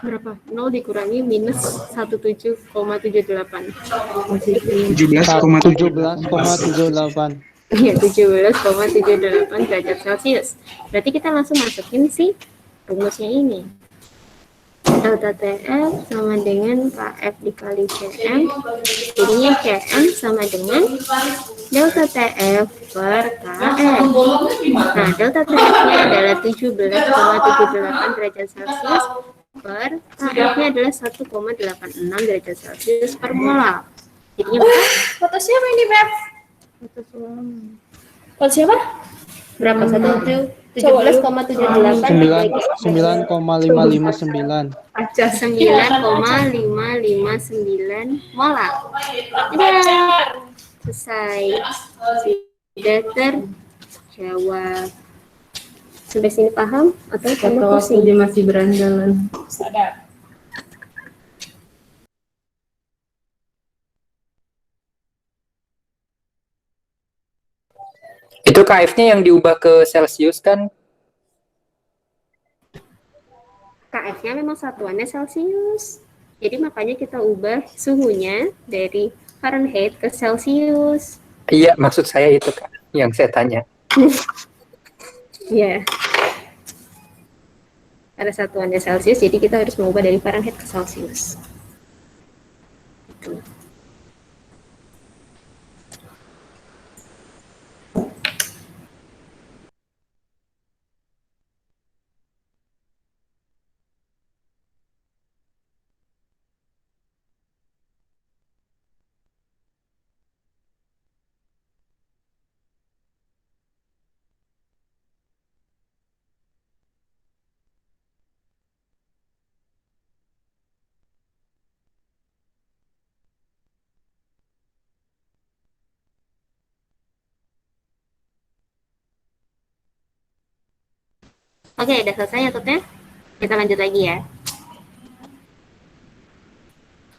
Berapa? 0 dikurangi minus 17,78. 17,78. Iya, 17,78 derajat Celcius. Berarti kita langsung masukin si rumusnya ini. Delta TF sama dengan KF dikali CM. Jadinya CM sama dengan delta TF per KF. Nah, delta TF-nya adalah 17,78 derajat Celcius per KF-nya adalah 1,86 derajat Celcius per molar. Jadinya Foto siapa ini, Beb? Foto siapa? berapa? 17,78 9,559. aja 9,559 molar. Udah selesai. Sudah terjawab. Sampai sini paham atau kamu pusing? Dia masih berandalan. Sadar. Itu KF-nya yang diubah ke Celcius kan? KF-nya memang satuannya Celcius. Jadi makanya kita ubah suhunya dari Fahrenheit ke Celcius. Iya, maksud saya itu Kak, yang saya tanya. Ya. Ada satuannya Celcius, jadi kita harus mengubah dari Fahrenheit ke Celcius. Gitu. Oke, udah selesai ya tutnya? Kita lanjut lagi ya.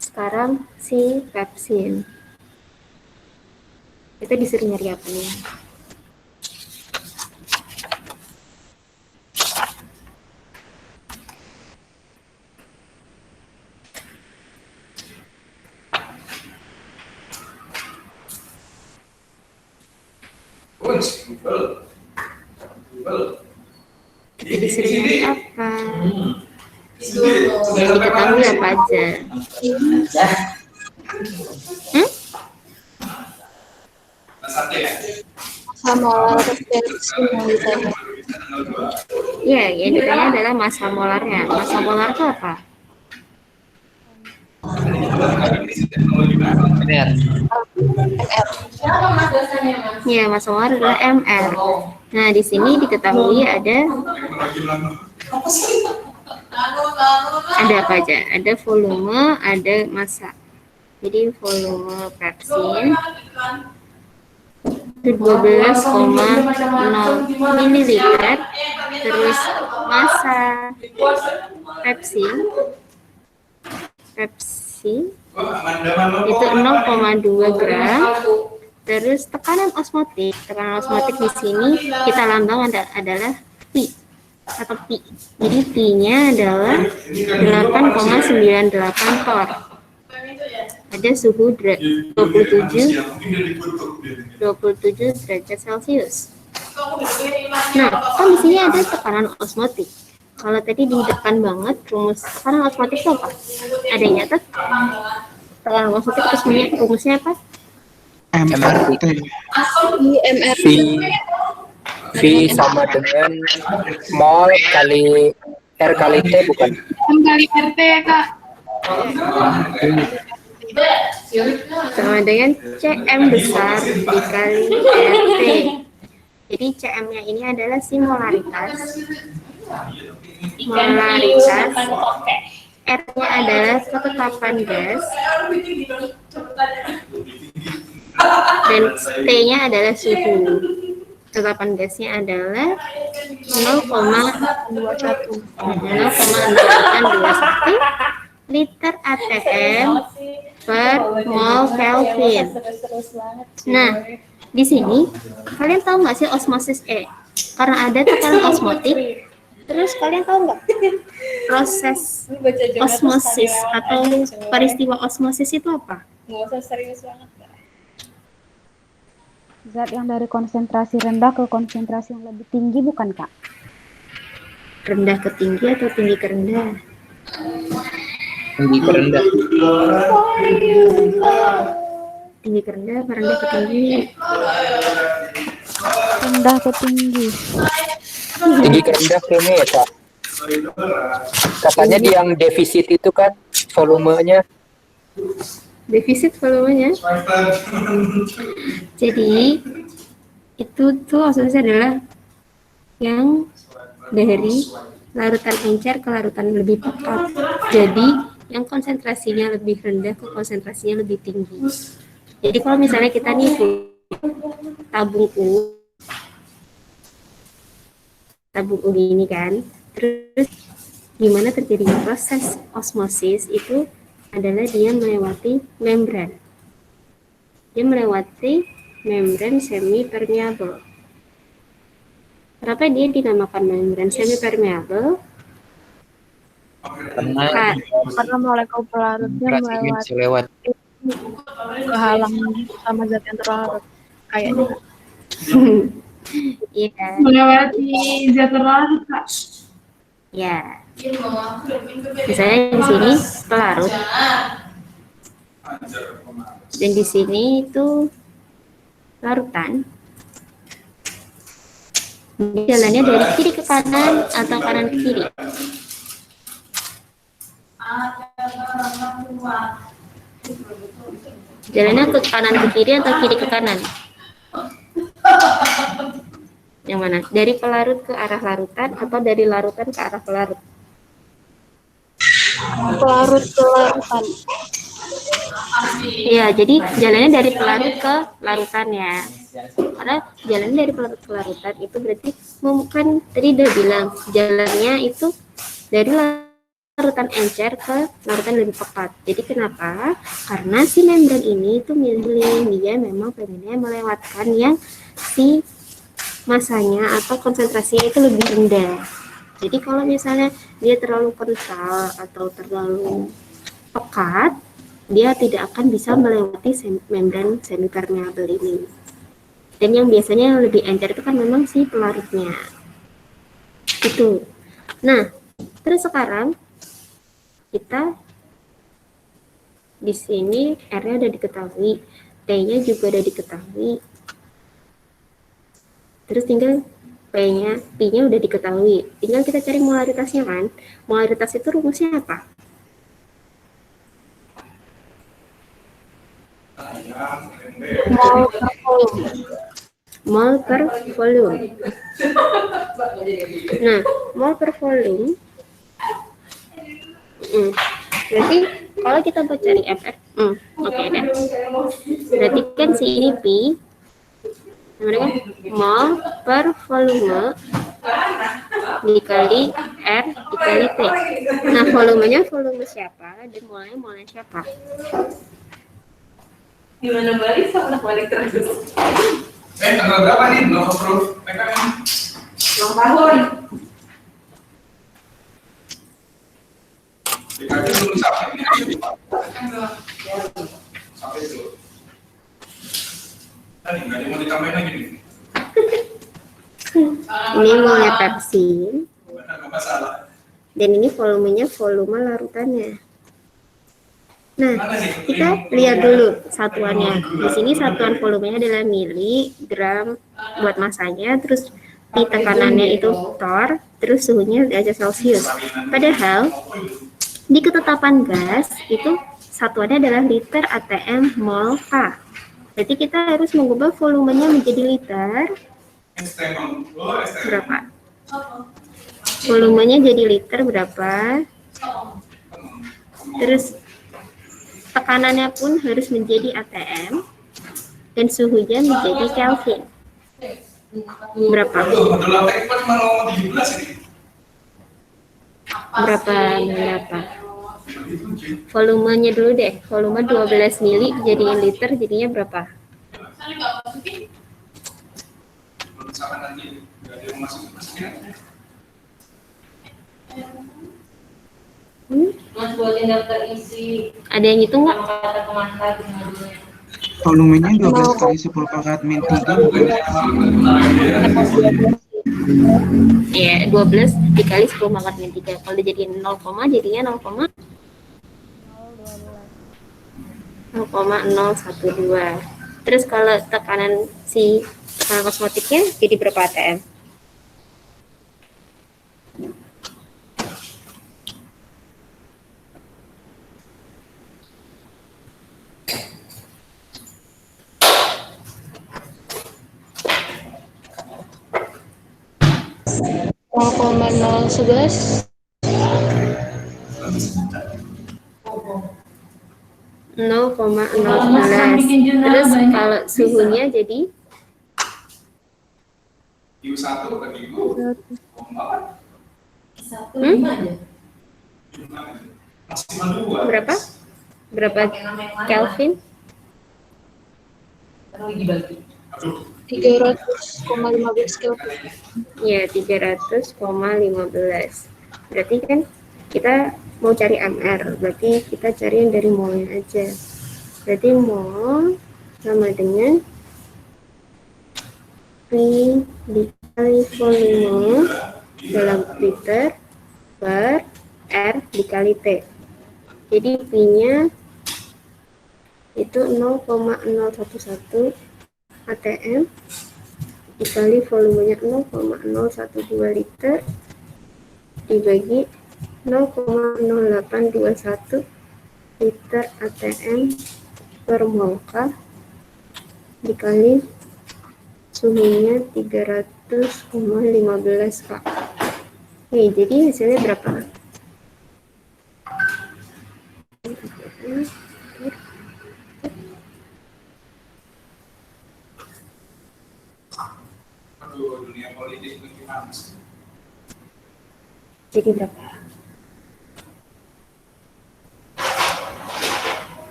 Sekarang si pepsin. Kita disuruh nyari apa nih? Kita disuruh nyari apa? Diketahui apa aja? Sama referensi yang ditanya. Iya, yang ditanya adalah massa molarnya. Massa molar itu apa? Benar. Ya, massa molar adalah mR. Nah, di sini diketahui ada apa aja? Ada volume, ada massa. Jadi volume pepsin itu 12,0 ml, terus massa pepsin itu 0,2 gram. Terus tekanan osmotik di sini kita lambang adalah P atau P. Jadi P-nya adalah 8,98 torr. Ada suhu 27 derajat Celcius. Nah, kan di sini ada tekanan osmotik. Kalau tadi di depan banget rumus tekanan osmotik itu apa? Adanya tuh tekanan osmotik terus rumusnya apa? MRT. V sama dengan mol kali R kali T, bukan? Kali RT ya, Kak. Sama dengan Cm besar dikali RT. Jadi Cm-nya ini adalah si molaritas. R-nya adalah ketetapan gas. Dan T-nya adalah suhu. Ketetapan gasnya adalah 0,21 liter atm per mol Kelvin. Nah, di sini kalian tahu nggak sih osmosis karena ada tekanan osmotik. Terus kalian tahu nggak proses osmosis atau peristiwa osmosis itu apa? Nggak usah serius banget. Zat yang dari konsentrasi rendah ke konsentrasi yang lebih tinggi, bukan, Kak? Rendah ke tinggi atau tinggi ke rendah? Tinggi ke rendah. Tinggi ke rendah apa rendah ke tinggi? Rendah ke tinggi. Tinggi ke rendah kayaknya ya, Kak. Katanya di yang defisit itu kan volumenya. Defisit volumenya. Jadi itu tuh maksudnya adalah yang dari larutan encer ke larutan lebih pekat. Jadi yang konsentrasinya lebih rendah ke konsentrasinya lebih tinggi. Jadi kalau misalnya kita nih tabung U ini kan, terus gimana terjadinya proses osmosis itu adalah dia melewati membran. Dia melewati membran semi permeable. Kenapa dia dinamakan membran semi permeable? Karena molekul pelarutnya melewati kehalang sama zat yang terlarut kayaknya. Iya. Melewati zat terlarut, Kak. Ya. Misalnya di sini pelarut. Dan di sini itu larutan. Jalannya dari kiri ke kanan atau kanan ke kiri? Jalannya ke kanan ke kiri atau kiri ke kanan? Yang mana? Dari pelarut ke arah larutan atau dari larutan ke arah pelarut? Pelarut ke larutan. Iya, jadi jalannya dari pelarut ke larutan ya. Karena jalannya dari pelarut ke larutan itu berarti kan tadi udah bilang jalannya itu dari larutan encer ke larutan lebih pekat. Jadi kenapa? Karena si membran ini itu milih dia memang pengennya melewatkan yang si masanya atau konsentrasinya itu lebih rendah. Jadi kalau misalnya dia terlalu kental atau terlalu pekat, dia tidak akan bisa melewati membran semipermeable ini. Dan yang biasanya lebih encer itu kan memang si pelarutnya. Itu. Nah, terus sekarang kita di sini R-nya udah diketahui, T-nya juga udah diketahui. Terus tinggal P-nya udah diketahui. Tinggal kita cari molaritasnya kan. Molaritas itu rumusnya apa? Mol per volume. Nah, mol per volume. Berarti kalau kita mau cari FR, oke deh. Berarti kan si ini P, namanya kan mol per volume dikali R dikali T. Nah, volumenya volume siapa dan molnya siapa? Gimana balik sama balik terus? Tanggal berapa nih belum approve PKM? Ulang tahun. PKM belum sampai ini. Sampai itu. Tadi nggak ada mau ditambahin lagi nih. Ini molnya Pepsi. Nggak masalah. Dan ini volumenya volume larutannya. Nah, kita lihat dulu satuannya. Di sini satuan volumenya adalah miligram buat masanya, terus di tekanannya itu torr, terus suhunya derajat Celcius. Padahal di ketetapan gas itu satuannya adalah liter atm mol K. Berarti kita harus mengubah volumenya menjadi liter. Berapa? Volumenya jadi liter berapa? Terus tekanannya pun harus menjadi atm dan suhunya menjadi Kelvin. Berapa? Berapa? Volumenya dulu deh. Volume 12 mili jadiin liter, jadinya berapa? Mas buatin daftar isi. Ada yang hitung nggak? Volumenya 12 kali 10 pangkat min 3 bukan? Iya, 12 dikali 10 pangkat min 3. Kalau dijadiin 0, jadinya 0,012. Terus kalau tekanan si tekanan osmotiknya jadi berapa atm? $0,011. 0,011. Terus kalau suhunya jadi Q1 ke Q2. Maksimal 2. berapa Kelvin? 300,15 Kelvin. Ya, 300,15. Berarti kan kita mau cari MR, berarti kita cari yang dari molnya aja. Berarti mol sama dengan P dikali volume dalam liter per R dikali T. Jadi P-nya itu 0,011 atm dikali volumenya 0,012 liter dibagi 0,0821 liter atm per mol K dikali suhunya 300,15 K. Oke, jadi hasilnya berapa? Dunia politik itu gimana? Jadi berapa?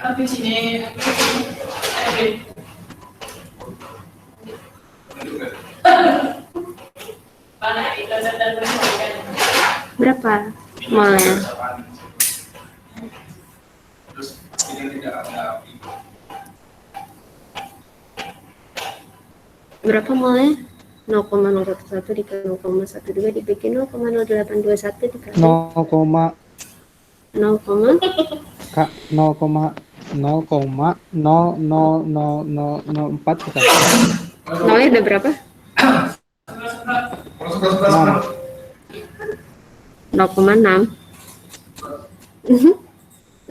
Habis ini mana itu dan Berapa molnya? Terus ini tidak ada Berapa molnya? 0,011 dikali 0,12 dibagi 0,0821 dikali 0, Kak, 0,0,0000004 kita. nolnya udah berapa? 0,6.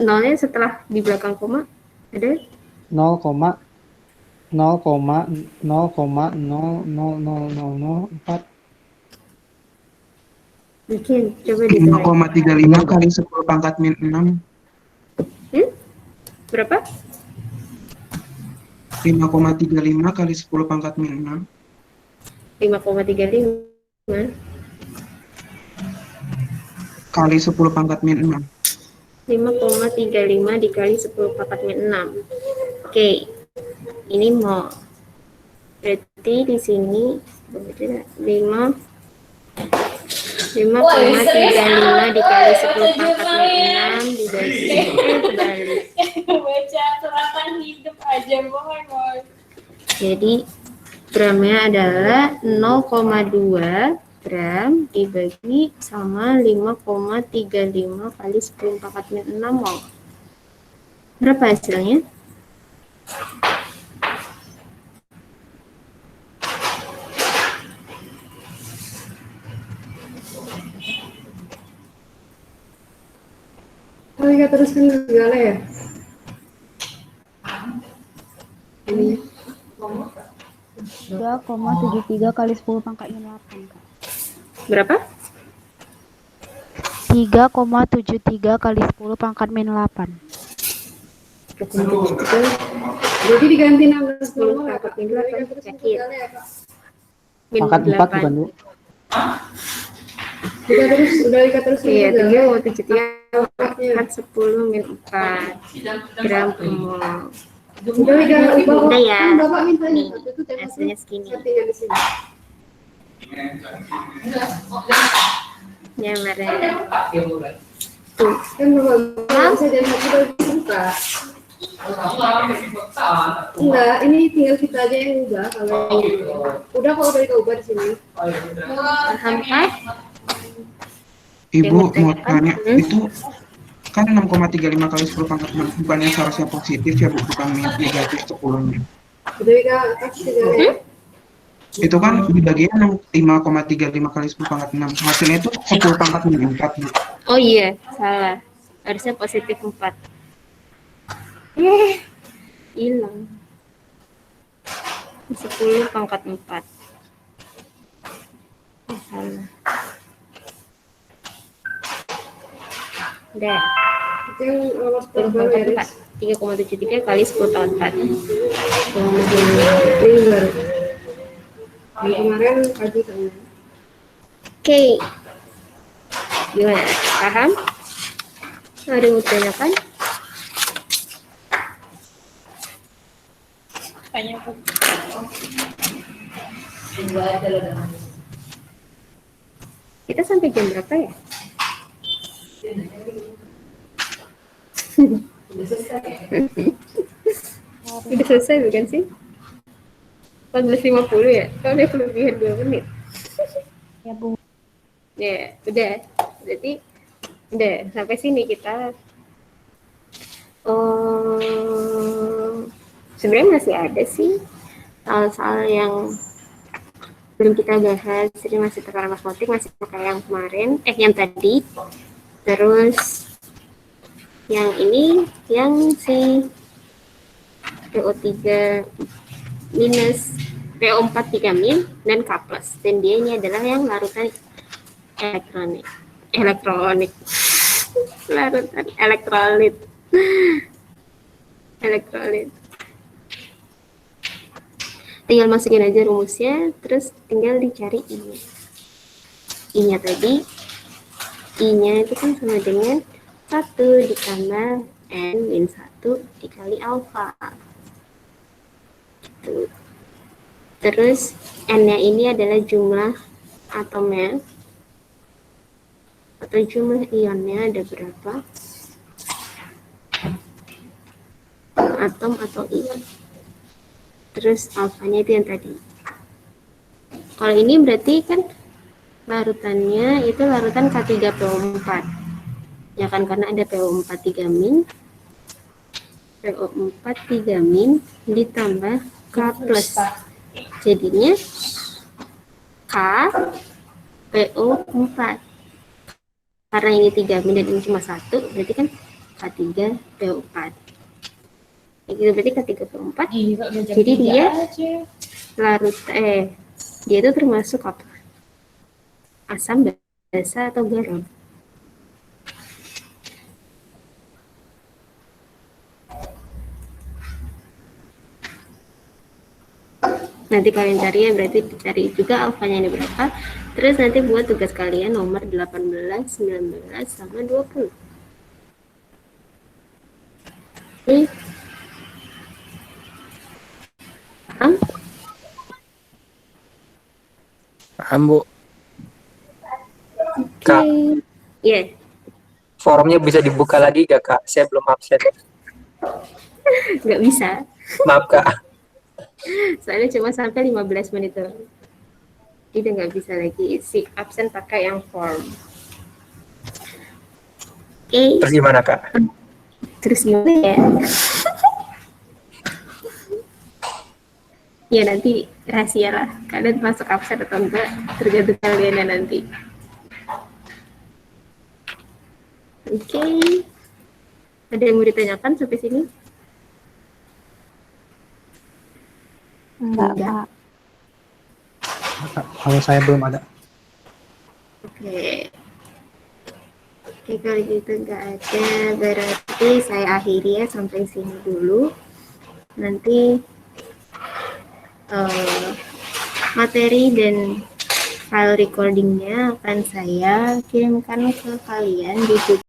Nolnya setelah di belakang koma ada 0,0,0000004. bikin, coba ditulis. 5,35 kali 10 pangkat min 6. Berapa? 5,35 kali 10 pangkat min 6. 5,35 Kali 10 pangkat min 6. 5,35 dikali 10 pangkat min 6. Oke, ini mol. Berarti di sini 5,35 dikali 10 pangkat min 6 dibagi kembali. Baca suratan hidup aja, bohong. Jadi gramnya adalah 0,2 gram dibagi sama 5,35 kali 10 pangkat min 6 mol. Berapa hasilnya? Oh iya, teruskan segala ya? Ini 3,73 kali 10 pangkat min 8, Kak. Berapa? 3,73 kali 10 pangkat min 8. jadi diganti 16 10 nomor ya, pangkat Kak? min 8 Terus yakin. segala ya, Kak? Min Pangkat 4 bukan, 8. Bu? Udah ikat terus Iya, segala. 3,73 kan 10 min 4 gram per mol. Udah ubah. Udah ya. Kan Bapak minta Nih, ini itu temanya hasilnya segini. settingan di sini. Ya, mari. Tuh. Kan Bapak bisa jadi satu lagi buka. Enggak, ini tinggal kita aja yang ubah kalau udah kok udah kita ubah di sini. Paham kan? Ibu mau tanya, Hmm? itu kan 6,35 kali 10 pangkat 6 bukannya seharusnya positif ya Bu, bukan negatif 10-nya. Udah kita kasih segala ya. Itu kan dibaginya 5,35 kali 10 pangkat 6. Hasilnya itu 10 pangkat min 4 Bu. Oh iya, salah. Harusnya positif 4. Hilang. 10 pangkat 4. Salah. Udah. Itu yang nomor 10 baru ya, pangkat 4. 3,73 kali 10 pangkat 4. ini baru. Yang kemarin pagi kan. Oke. Gimana? Paham? Ada yang mau ditanyakan? Tanya Bu. Kita sampai jam berapa ya? Udah selesai bukan sih? 14.50 ya? Kalau udah kelebihan 2 menit. Ya, Bu. Ya, udah. Berarti udah sampai sini kita. Sebenarnya masih ada sih soal-soal yang belum kita bahas. Jadi masih tekanan osmotik, masih pakai yang kemarin, yang tadi. Terus yang ini, yang si PO3 minus PO4 3 min dan K+. Dan dia ini adalah yang larutan elektrolit. Larutan elektrolit. Tinggal masukin aja rumusnya, terus tinggal dicari I-nya. I-nya tadi, I-nya itu kan sama dengan 1 ditambah N min 1 dikali alfa. Gitu. Terus N-nya ini adalah jumlah atomnya. atau jumlah ionnya ada berapa, atom atau ion. Terus alfanya itu yang tadi. Kalau ini berarti kan larutannya itu larutan K3PO4 ya kan, karena ada PO4 3-, PO4 3- ditambah K+, jadinya K PO4. Karena ini 3- dan ini cuma 1, berarti kan K3PO4. Itu berarti K3PO4. Jadi dia larut dia itu termasuk apa? Asam, basa, atau garam? Nanti kalian cari ya, berarti cari juga alfanya ini berapa. Terus nanti buat tugas kalian nomor 18, 19, sama 20. Ini paham? Paham, Bu. Oke. Kak, Iya. forumnya bisa dibuka lagi gak, Kak? Saya belum absen. Nggak bisa. Maaf, Kak. Soalnya cuma sampai 15 menit doang. Jadi nggak bisa lagi isi absen pakai yang form. Oke. Terus gimana, Kak? Terus gimana ya? Ya nanti rahasia lah. Kalian masuk absen atau enggak tergantung kalian ya nanti. Oke. Ada yang mau ditanyakan sampai sini? Enggak, Kak. Kalau saya belum ada. Oke. Oke, kalau gitu nggak ada, berarti saya akhiri ya sampai sini dulu. Nanti materi dan file recordingnya akan saya kirimkan ke kalian di